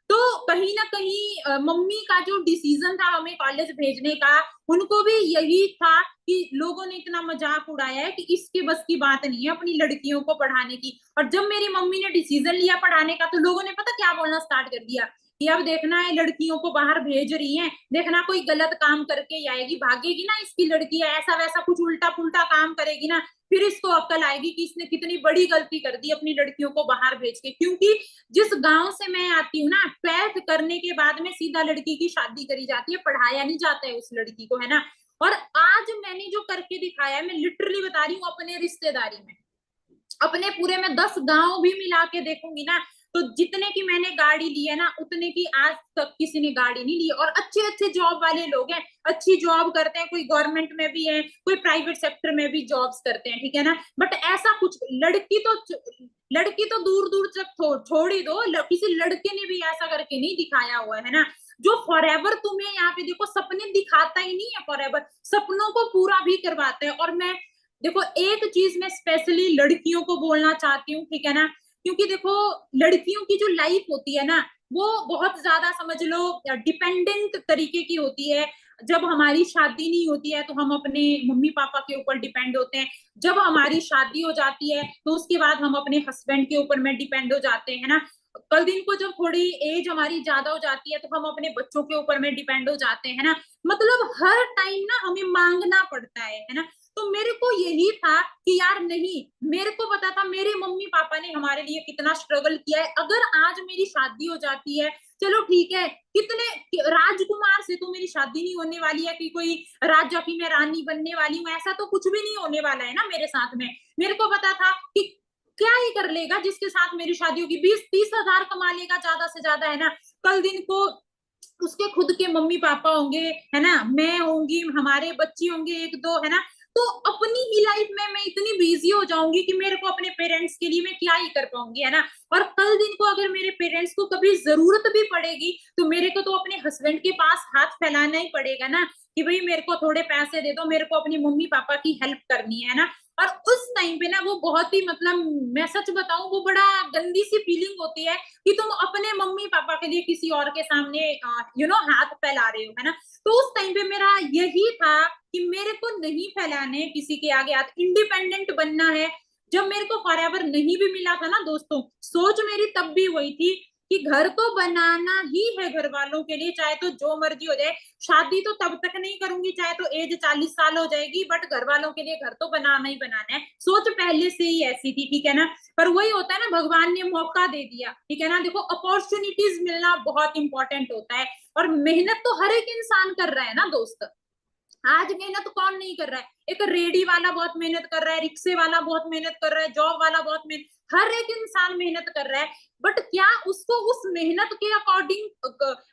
तो कहीं ना कहीं मम्मी का जो डिसीजन था हमें कॉलेज भेजने का, उनको भी यही था कि लोगों ने इतना मजाक उड़ाया है कि इसके बस की बात नहीं है अपनी लड़कियों को पढ़ाने की। और जब मेरी मम्मी ने डिसीजन लिया पढ़ाने का, तो लोगों ने पता क्या बोलना स्टार्ट कर दिया कि अब देखना है लड़कियों को बाहर भेज रही हैं, देखना कोई गलत काम करके आएगी, भागेगी ना इसकी लड़की है, ऐसा वैसा कुछ उल्टा पुल्टा काम करेगी ना, फिर इसको अक्ल आएगी कि इसने कितनी बड़ी गलती कर दी अपनी लड़कियों को बाहर भेज के। क्योंकि जिस गांव से मैं आती हूँ ना, 12th करने के बाद में सीधा लड़की की शादी करी जाती है, पढ़ाया नहीं जाता है उस लड़की को, है ना। और आज मैंने जो करके दिखाया है, मैं लिटरली बता रही हूँ, अपने रिश्तेदारी में, अपने पूरे में 10 गांव भी मिला के देखूंगी ना, तो जितने की मैंने गाड़ी ली है ना, उतने की आज तक किसी ने गाड़ी नहीं ली। और अच्छे अच्छे जॉब वाले लोग हैं, अच्छी जॉब करते हैं, कोई गवर्नमेंट में भी है, कोई प्राइवेट सेक्टर में भी जॉब्स करते हैं, ठीक है ना। बट ऐसा कुछ लड़की तो दूर दूर तक छोड़ ही दो, किसी लड़के ने भी ऐसा करके नहीं दिखाया हुआ है ना, जो फॉरएवर तुम्हें यहाँ पे देखो सपने दिखाता ही नहीं है, फॉरएवर सपनों को पूरा भी करवाता है। और मैं देखो एक चीज मैं स्पेशली लड़कियों को बोलना चाहती हूँ, ठीक है ना, क्योंकि देखो लड़कियों की जो लाइफ होती है ना, वो बहुत ज्यादा समझ लो डिपेंडेंट तरीके की होती है। जब हमारी शादी नहीं होती है तो हम अपने मम्मी पापा के ऊपर डिपेंड होते हैं, जब हमारी शादी हो जाती है तो उसके बाद हम अपने हस्बैंड के ऊपर में डिपेंड हो जाते हैं ना। कल दिन को जब थोड़ी एज हमारी ज्यादा हो जाती है तो हम अपने बच्चों के ऊपर में डिपेंड हो जाते हैं ना। मतलब हर टाइम ना हमें मांगना पड़ता है ना। तो मेरे को यही था कि यार नहीं, मेरे को पता था मेरे मम्मी पापा ने हमारे लिए कितना स्ट्रगल किया है। अगर आज मेरी शादी हो जाती है, चलो ठीक है, कितने राजकुमार से तो मेरी शादी नहीं होने वाली है कि कोई राजा की मैं रानी बनने वाली हूँ, ऐसा तो कुछ भी नहीं होने वाला है ना मेरे साथ में। मेरे को पता था कि क्या ही कर लेगा जिसके साथ मेरी शादी होगी, 20-30 हजार कमा लेगा ज्यादा से ज्यादा, है ना। कल दिन को उसके खुद के मम्मी पापा होंगे, है ना, मैं होंगी, हमारे बच्चे होंगे एक दो, है ना। तो अपनी ही लाइफ में मैं इतनी बिजी हो जाऊंगी कि मेरे को अपने पेरेंट्स के लिए मैं क्या ही कर पाऊंगी, है ना। और कल दिन को अगर मेरे पेरेंट्स को कभी जरूरत भी पड़ेगी तो मेरे को तो अपने हस्बैंड के पास हाथ फैलाना ही पड़ेगा ना, कि भाई मेरे को थोड़े पैसे दे दो, मेरे को अपनी मम्मी पापा की हेल्प करनी है ना। और उस टाइम पे ना वो बहुत ही मतलब, मैं सच बताऊं, वो बड़ा गंदी सी फीलिंग होती है कि तुम अपने मम्मी पापा के लिए किसी और के सामने हाथ फैला रहे हो, है ना। तो उस टाइम पे मेरा यही था कि मेरे को नहीं फैलाने किसी के आगे हाथ, इंडिपेंडेंट बनना है। जब मेरे को फॉरएवर नहीं भी मिला था ना दोस्तों, सोच मेरी तब भी वही थी कि घर तो बनाना ही है घर वालों के लिए, चाहे तो जो मर्जी हो जाए। शादी तो तब तक नहीं करूंगी चाहे तो एज 40 साल हो जाएगी, बट घर वालों के लिए घर तो बनाना ही बनाना है। सोच पहले से ही ऐसी थी, ठीक है ना। पर वही होता है ना, भगवान ने मौका दे दिया, ठीक है ना। देखो अपॉर्चुनिटीज मिलना बहुत इंपॉर्टेंट होता है, और मेहनत तो हर एक इंसान कर रहा है ना दोस्त। आज मेहनत कौन नहीं कर रहा है, एक रेडी वाला बहुत मेहनत कर रहा है, रिक्शे वाला बहुत मेहनत कर रहा है, जॉब वाला बहुत मेहनत, हर एक इंसान मेहनत कर रहा है। बट क्या उसको उस मेहनत के अकॉर्डिंग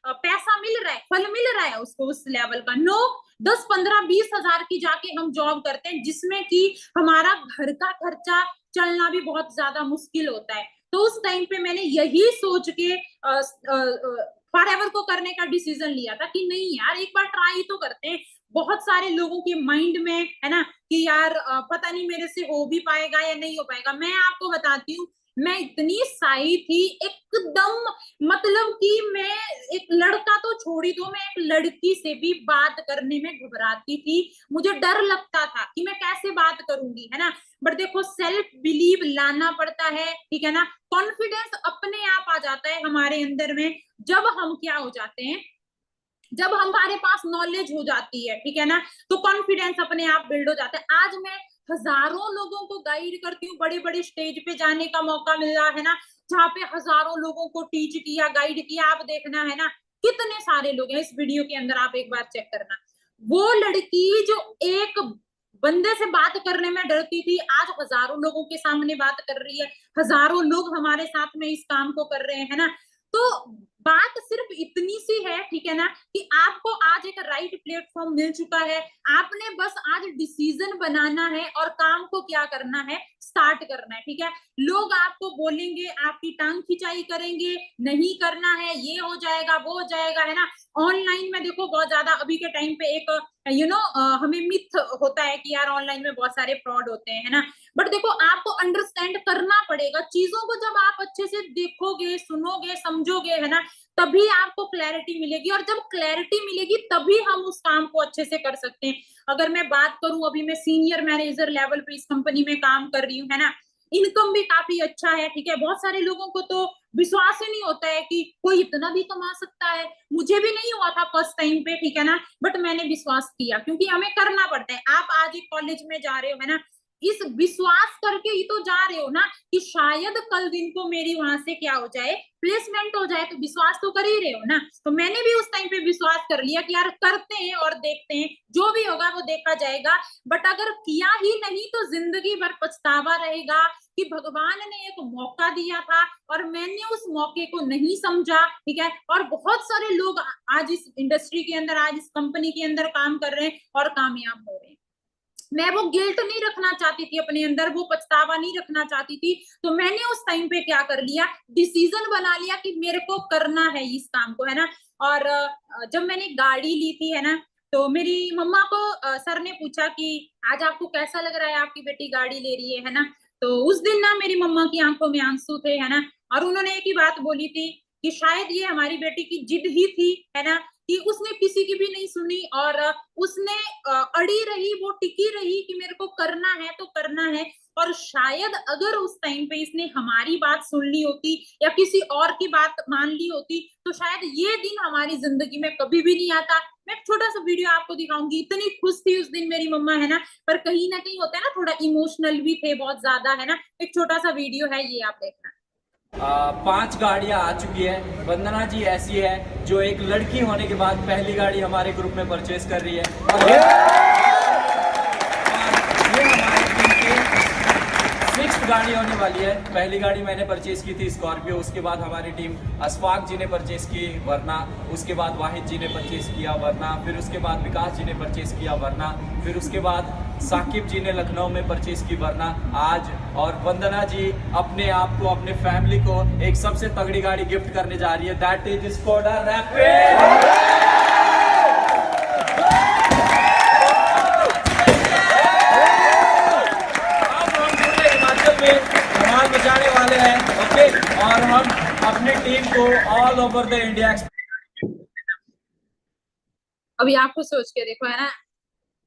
पैसा मिल रहा है, फल मिल रहा है उसको उस लेवल का? नो। 10-15-20 हजार की जाके हम जॉब करते हैं, जिसमें कि हमारा घर का खर्चा चलना भी बहुत ज्यादा मुश्किल होता है। तो उस टाइम पे मैंने यही सोच के फॉरएवर को करने का डिसीजन लिया था कि नहीं यार, एक बार ट्राई तो करते हैं। बहुत सारे लोगों के माइंड में है ना कि यार पता नहीं मेरे से हो भी पाएगा या नहीं हो पाएगा। मैं आपको बताती हूँ, मैं इतनी साई थी एकदम, मतलब कि मैं एक लड़का तो छोड़ ही दो, मैं एक लड़की से भी बात करने में घबराती थी। मुझे डर लगता था कि मैं कैसे बात करूंगी, है ना। बट देखो सेल्फ बिलीव लाना पड़ता है, ठीक है ना। कॉन्फिडेंस अपने आप आ जाता है हमारे अंदर में जब हम क्या हो जाते हैं, जब हमारे पास नॉलेज हो जाती है, ठीक है ना। तो कॉन्फिडेंस अपने आप बिल्ड हो जाता है। आज मैं हजारों लोगों को गाइड करती हूँ, बड़े बड़े स्टेज पे जाने का मौका मिल रहा है ना, जहाँ पे हजारों लोगों को टीच किया, गाइड किया। आप देखना है ना कितने सारे लोग हैं इस वीडियो के अंदर, आप एक बार चेक करना। वो लड़की जो एक बंदे से बात करने में डरती थी, आज हजारों लोगों के सामने बात कर रही है, हजारों लोग हमारे साथ में इस काम को कर रहे हैं ना। तो बात सिर्फ इतनी सी है, ठीक है ना, कि आपको आज एक राइट प्लेटफॉर्म मिल चुका है, आपने बस आज डिसीजन बनाना है और काम को क्या करना है, स्टार्ट करना है, ठीक है। लोग आपको बोलेंगे, आपकी टांग खिंचाई करेंगे, नहीं करना है, ये हो जाएगा, वो हो जाएगा, है ना। ऑनलाइन में देखो बहुत ज्यादा अभी के टाइम पे एक हमें मिथ होता है कि यार ऑनलाइन में बहुत सारे फ्रॉड होते हैं, है ना। बट देखो आपको अंडरस्टैंड करना पड़ेगा चीजों को, जब आप अच्छे से देखोगे, सुनोगे, समझोगे, है ना, तभी आपको क्लैरिटी मिलेगी, और जब क्लैरिटी मिलेगी तभी हम उस काम को अच्छे से कर सकते हैं। अगर मैं बात करूं, अभी मैं सीनियर मैनेजर लेवल पे इस कंपनी में काम कर रही हूँ, है ना, इनकम भी काफी अच्छा है, ठीक है। बहुत सारे लोगों को तो विश्वास ही नहीं होता है कि कोई इतना भी कमा सकता है। मुझे भी नहीं हुआ था फर्स्ट टाइम पे, ठीक है ना, बट मैंने विश्वास किया, क्योंकि हमें करना पड़ता है। आप आज एक कॉलेज में जा रहे हो, है ना, इस विश्वास करके ही तो जा रहे हो ना, कि शायद कल दिन को मेरी वहां से क्या हो जाए, प्लेसमेंट हो जाए, तो विश्वास तो कर ही रहे हो ना। तो मैंने भी उस टाइम पे विश्वास कर लिया कि यार करते हैं और देखते हैं, जो भी होगा वो देखा जाएगा। बट अगर किया ही नहीं तो जिंदगी भर पछतावा रहेगा कि भगवान ने एक मौका दिया था और मैंने उस मौके को नहीं समझा, ठीक है। और बहुत सारे लोग आज इस इंडस्ट्री के अंदर, आज इस कंपनी के अंदर काम कर रहे हैं और कामयाब हो रहे हैं। मैं वो गिल्ट नहीं रखना चाहती थी अपने अंदर, वो पछतावा नहीं रखना चाहती थी। तो मैंने उस टाइम पे क्या कर लिया, डिसीजन बना लिया कि मेरे को करना है इस काम को, है ना। और जब मैंने गाड़ी ली थी, है ना, तो मेरी मम्मा को सर ने पूछा कि आज आपको कैसा लग रहा है, आपकी बेटी गाड़ी ले रही है ना। तो उस दिन ना मेरी मम्मा की आंखों में आंसू थे, है ना। और उन्होंने एक ही बात बोली थी कि शायद ये हमारी बेटी की जिद ही थी, है ना, कि उसने किसी की भी नहीं सुनी और उसने अड़ी रही, वो टिकी रही कि मेरे को करना है तो करना है। और शायद अगर उस टाइम पे इसने हमारी बात सुन ली होती या किसी और की बात मान ली होती, तो शायद ये दिन हमारी जिंदगी में कभी भी नहीं आता। मैं एक छोटा सा वीडियो आपको दिखाऊंगी, इतनी खुश थी उस दिन मेरी मम्मा, है ना। पर कहीं ना कहीं होता है ना, थोड़ा इमोशनल भी थे बहुत ज्यादा, है ना। एक छोटा सा वीडियो है, ये आप देखना। 5 गाड़ियां आ चुकी है। वंदना जी ऐसी है जो एक लड़की होने के बाद पहली गाड़ी हमारे ग्रुप में परचेज कर रही है, और ये हमारे टीम की 6th गाड़ी होने वाली है। पहली गाड़ी मैंने परचेज की थी स्कॉर्पियो, उसके बाद हमारी टीम अशफाक जी ने परचेज की, वरना उसके बाद वाहिद जी ने परचेज किया, वरना फिर उसके बाद विकास जी ने परचेज किया, वरना फिर उसके बाद साकिब जी ने लखनऊ में परचेज की, वरना आज। और वंदना जी अपने आप को, अपने फैमिली को एक सबसे तगड़ी गाड़ी गिफ्ट करने जा रही है, दैट इज स्कोडा रैपिड। धमाल मचाने वाले हैं, ओके। और हम अपनी टीम को ऑल ओवर द इंडिया। अभी आपको सोच के देखो, है ना,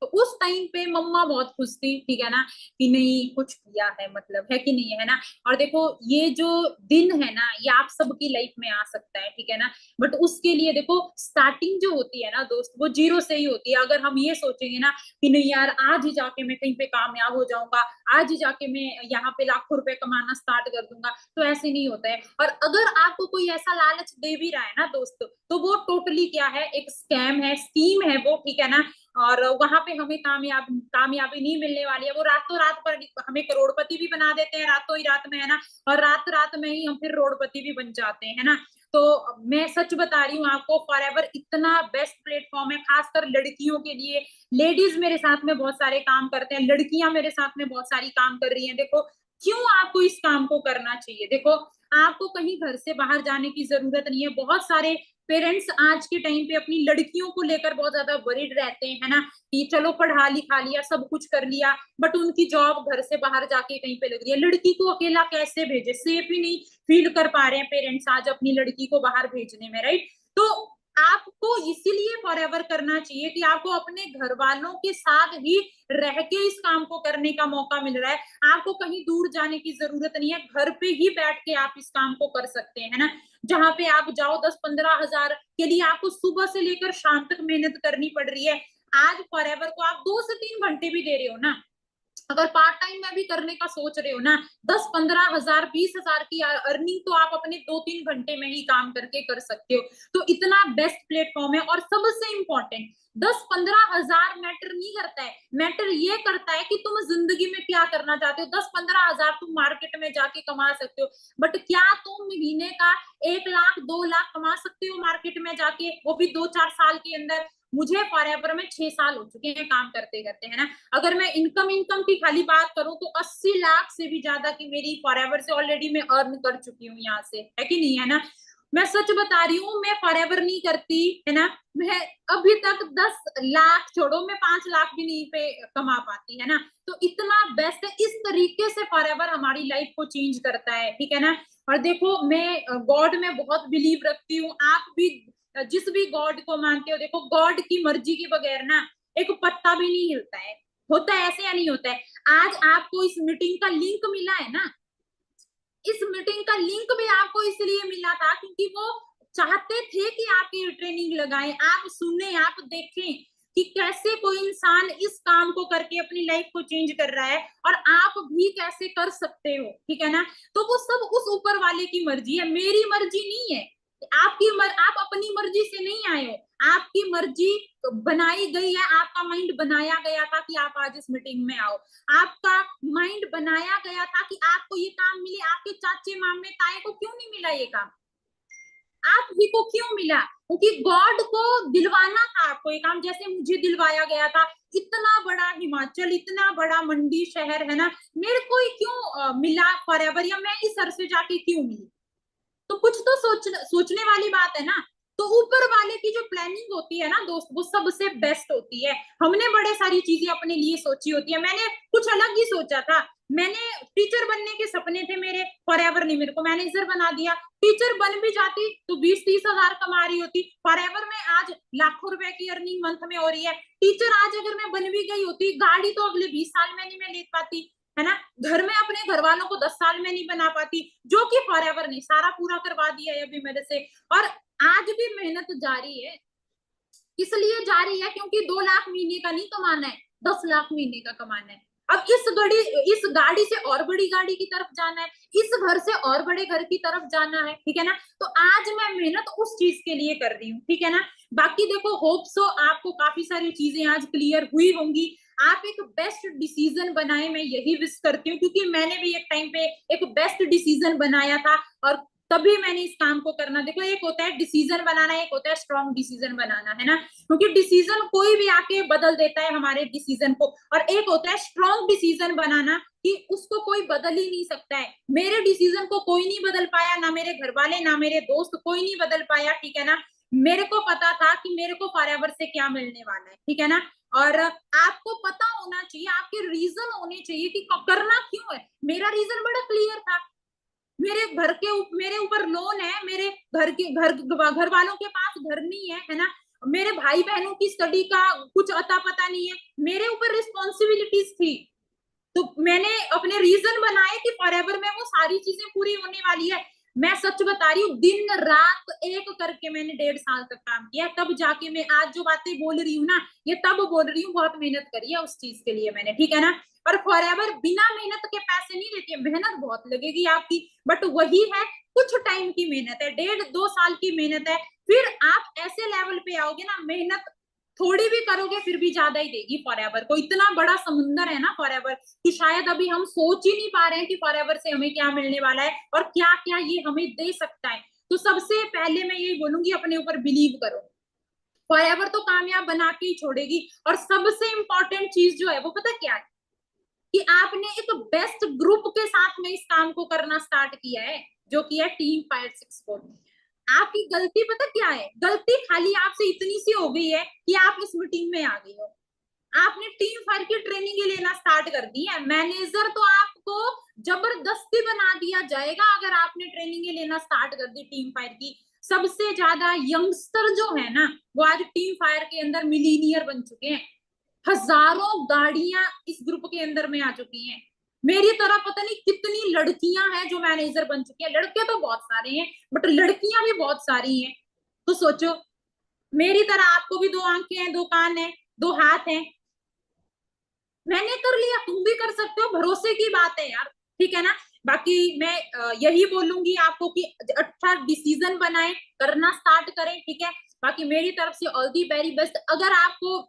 तो उस टाइम पे मम्मा बहुत खुश थी, ठीक है ना, कि नहीं कुछ किया है, मतलब है कि नहीं, है ना। और देखो ये जो दिन है ना, ये आप सबकी लाइफ में आ सकता है, ठीक है ना। बट उसके लिए देखो स्टार्टिंग जो होती है ना दोस्त, वो जीरो से ही होती है। अगर हम ये सोचेंगे ना कि नहीं यार आज ही जाके मैं कहीं पे कामयाब हो जाऊंगा, आज ही जाके मैं यहाँ पे लाखों रुपए कमाना स्टार्ट कर दूंगा, तो ऐसे नहीं होता है। और अगर आपको कोई ऐसा लालच दे भी रहा है ना दोस्त, तो वो टोटली क्या है, एक स्कैम है, स्कीम है वो, ठीक है ना। और वहां पे हमें कामयाबी नहीं मिलने वाली है। वो रातों रात पर हमें करोड़पति भी बना देते हैं रातों ही रात में, है ना, और रात रात में ही हम फिर रोडपति भी बन जाते हैं, है ना। तो मैं सच बता रही हूँ आपको, फॉरएवर इतना बेस्ट प्लेटफॉर्म है, खासकर लड़कियों के लिए। लेडीज मेरे साथ में बहुत सारे काम करते हैं, लड़कियां मेरे साथ में बहुत सारी काम कर रही हैं। देखो क्यों आपको इस काम को करना चाहिए, देखो आपको कहीं घर से बाहर जाने की जरूरत नहीं है। बहुत सारे पेरेंट्स आज के टाइम पे अपनी लड़कियों को लेकर बहुत ज्यादा वरीड रहते हैं, है ना, कि चलो पढ़ा लिखा लिया, सब कुछ कर लिया, बट उनकी जॉब घर से बाहर जाके कहीं पे लग रही है। लड़की को अकेला कैसे भेजे, सेफ ही नहीं फील कर पा रहे हैं पेरेंट्स आज अपनी लड़की को बाहर भेजने में, राइट। तो आपको इसीलिए फॉरएवर करना चाहिए कि आपको अपने घर वालों के साथ ही रह के इस काम को करने का मौका मिल रहा है। आपको कहीं दूर जाने की जरूरत नहीं है, घर पे ही बैठ के आप इस काम को कर सकते हैं, है ना। जहां पे आप जाओ 10-15 हजार के लिए आपको सुबह से लेकर शाम तक मेहनत करनी पड़ रही है। आज फॉरएवर को आप 2 से 3 घंटे भी दे रहे हो ना, अगर पार्ट टाइम में भी करने का सोच रहे हो ना, 10-15 हजार 20 हजार की अर्निंग तो आप अपने 2-3 घंटे में ही काम करके कर सकते हो। तो इतना बेस्ट प्लेटफॉर्म है। और सबसे इंपॉर्टेंट, 10-15 हजार मैटर नहीं करता है, मैटर ये करता है कि तुम जिंदगी में क्या करना चाहते हो। 10-15 हजार तुम मार्केट में जाके कमा सकते हो, बट क्या तुम महीने का 1 लाख 2 लाख कमा सकते हो मार्केट में जाके, वो भी 2-4 साल के अंदर? मुझे फॉरएवर में 6 साल हो चुके हैं काम करते करते, है ना। अगर मैं इनकम की खाली बात करूं तो 80 लाख से भी ज्यादा की मेरी फॉरएवर से ऑलरेडी मैं अर्न कर चुकी हूँ यहाँ से, है कि नहीं, है ना। मैं सच बता रही हूँ, मैं फॉरएवर नहीं करती, है ना। मैं अभी तक 10 लाख छोड़ो, मैं 5 लाख भी नहीं पे कमा पाती, है ना। तो इतना बेस्ट है, इस तरीके से फॉरएवर हमारी लाइफ को चेंज करता है, ठीक है ना। और देखो, मैं गॉड में बहुत बिलीव रखती हूँ, आप भी जिस भी गॉड को मानते हो, देखो गॉड की मर्जी के बगैर ना एक पत्ता भी नहीं हिलता है। होता है ऐसे या नहीं होता है? आज आपको इस मीटिंग का लिंक मिला है ना, इस मीटिंग का लिंक भी आपको इसलिए मिला था क्योंकि वो चाहते थे कि आप ये ट्रेनिंग लगाएं, आप सुने, आप देखें कि कैसे कोई इंसान इस काम को करके अपनी लाइफ को चेंज कर रहा है और आप भी कैसे कर सकते हो, ठीक है ना। तो वो सब उस ऊपर वाले की मर्जी है, मेरी मर्जी नहीं है। आप अपनी मर्जी से नहीं आए हो, आपकी मर्जी बनाई गई है, आपका माइंड बनाया गया था कि आप आज इस मीटिंग में आओ, आपका माइंड बनाया गया था कि आपको ये काम मिले। आपके चाचे मामे ताए को क्यों नहीं मिला ये काम? आप ही को क्यों मिला? क्योंकि गॉड को दिलवाना था आपको ये काम, जैसे मुझे दिलवाया गया था। इतना बड़ा हिमाचल, इतना बड़ा मंडी शहर, है ना, मेरे को ही क्यों मिला फॉरएवर, या मैं इस सर से जाके क्यों मिली? तो कुछ तो सोचने वाली बात है ना। तो ऊपर वाले की जो प्लानिंग होती है ना दोस्त, वो सबसे बेस्ट होती है। हमने बड़े सारी चीजें अपने लिए सोची होती है, मैंने कुछ अलग ही सोचा था। मैंने टीचर बनने के सपने थे मेरे, फॉरएवर ने मेरे को मैनेजर बना दिया। टीचर बन भी जाती तो 20-30 हजार कमा रही होती, फॉरएवर में आज लाखों रुपए की अर्निंग मंथ में हो रही है। टीचर आज अगर मैं बन भी गई होती, गाड़ी तो अगले 20 साल में नहीं मैं ले पाती, है ना। घर में अपने घर वालों को 10 साल में नहीं बना पाती, जो कि फॉरएवर ने सारा पूरा करवा दिया है अभी मेरे से। और आज भी मेहनत जारी है, इसलिए जारी है क्योंकि 2 लाख महीने का नहीं कमाना है, 10 लाख महीने का कमाना है। अब इस गाड़ी से और बड़ी गाड़ी की तरफ जाना है, इस घर से और बड़े घर की तरफ जाना है, ठीक है ना। तो आज मैं मेहनत उस चीज के लिए कर रही हूँ, ठीक है ना। बाकी देखो, होप सो आपको काफी सारी चीजें आज क्लियर हुई होंगी, आप एक बेस्ट डिसीजन बनाए, मैं यही विश करती हूँ, क्योंकि मैंने भी एक टाइम पे एक बेस्ट डिसीजन बनाया था और तभी मैंने इस काम को करना। देखो, एक होता है डिसीजन बनाना, एक होता है स्ट्रॉन्ग डिसीजन बनाना, है ना। क्योंकि डिसीजन कोई भी आके बदल देता है हमारे डिसीजन को, और एक होता है स्ट्रॉन्ग डिसीजन बनाना कि उसको कोई बदल ही नहीं सकता है। मेरे डिसीजन को कोई नहीं बदल पाया, ना मेरे घर वाले, ना मेरे दोस्त, कोई नहीं बदल पाया, ठीक है ना। मेरे को पता था कि मेरे को फॉरएवर से क्या मिलने वाला है, ठीक है ना। और आपको पता होना चाहिए, आपके रीजन होने चाहिए कि करना क्यों है। मेरा रीजन बड़ा क्लियर था, मेरे ऊपर लोन है, मेरे घर वालों के पास घर नहीं है ना। मेरे भाई बहनों की स्टडी का कुछ अता पता नहीं है, मेरे ऊपर रिस्पॉन्सिबिलिटीज थी। तो मैंने अपने रीजन बनाए कि फॉरएवर में वो सारी चीजें पूरी होने वाली है। मैं सच बता रही हूँ, दिन रात एक करके मैंने 1.5 साल तक काम किया, तब जाके मैं आज जो बातें बोल रही हूँ ना, ये तब बोल रही हूँ, बहुत मेहनत करी है उस चीज के लिए मैंने, ठीक है ना। और फॉरएवर बिना मेहनत के पैसे नहीं देती है, मेहनत बहुत लगेगी आपकी, बट वही है, कुछ टाइम की मेहनत है, 1.5-2 साल की मेहनत है, फिर आप ऐसे लेवल पे आओगे ना, मेहनत थोड़ी भी करोगे फिर भी ज्यादा ही देगी फॉरएवर को। इतना बड़ा समुंदर है ना फॉरएवर, कि शायद अभी हम सोच ही नहीं पा रहे हैं कि फॉरएवर से हमें क्या मिलने वाला है और क्या क्या ये हमें दे सकता है। तो सबसे पहले मैं यही बोलूंगी, अपने ऊपर बिलीव करो, फॉरएवर तो कामयाब बना के ही छोड़ेगी। और सबसे इंपॉर्टेंट चीज जो है वो पता क्या है, कि आपने एक बेस्ट ग्रुप के साथ में इस काम को करना स्टार्ट किया है, जो कि है टीम फायर 64। आपकी गलती पता क्या है? गलती खाली आपसे इतनी सी हो गई है कि आप इस मीटिंग में आ गए हो, आपने टीम फायर की ट्रेनिंग लेना स्टार्ट कर दी है। मैनेजर तो आपको जबरदस्ती बना दिया जाएगा अगर आपने ट्रेनिंग लेना स्टार्ट कर दी टीम फायर की। सबसे ज्यादा यंगस्टर जो है ना, वो आज टीम फायर के अंदर मिलीनियर बन चुके हैं। हजारों गाड़ियां इस ग्रुप के अंदर में आ चुकी हैं। मेरी तरह पता नहीं कितनी लड़कियां हैं जो मैनेजर बन चुकी हैं। लड़के तो बहुत सारे हैं, बट लड़कियां भी बहुत सारी हैं। तो सोचो, मेरी तरह आपको भी 2 आंखें हैं, 2 कान हैं, 2 हाथ हैं, मैंने कर लिया, तुम भी कर सकते हो, भरोसे की बात है यार, ठीक है ना। बाकी मैं यही बोलूंगी आपको कि अच्छा डिसीजन बनाए, करना स्टार्ट करें, ठीक है। बाकी मेरी तरफ से ऑल दी वेरी बेस्ट। अगर आपको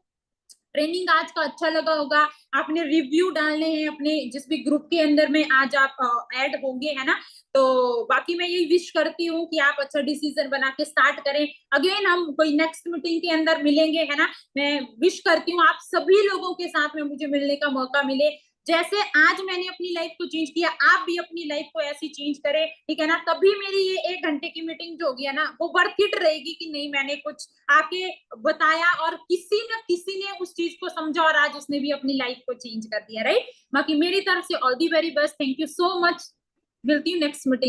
ट्रेनिंग आज का अच्छा लगा होगा, आपने रिव्यू डालने हैं अपने जिस भी ग्रुप के अंदर में आज आप ऐड होंगे, है ना, तो बाकी मैं यही विश करती हूँ कि आप अच्छा डिसीजन बना के स्टार्ट करें। अगेन हम कोई नेक्स्ट मीटिंग के अंदर मिलेंगे, है ना। मैं विश करती हूँ आप सभी लोगों के साथ में मुझे मिलने का मौका मिले। जैसे आज मैंने अपनी लाइफ को चेंज किया, आप भी अपनी लाइफ को ऐसी चेंज करें, ठीक है ना। तभी मेरी ये 1 घंटे की मीटिंग जो होगी है ना, वो वर्थ इट रहेगी कि नहीं मैंने कुछ आके बताया और किसी न किसी ने उस चीज को समझा और आज उसने भी अपनी लाइफ को चेंज कर दिया, राइट। बाकी मेरी तरफ से all the very best, thank you so much. मिलती हूँ नेक्स्ट मीटिंग।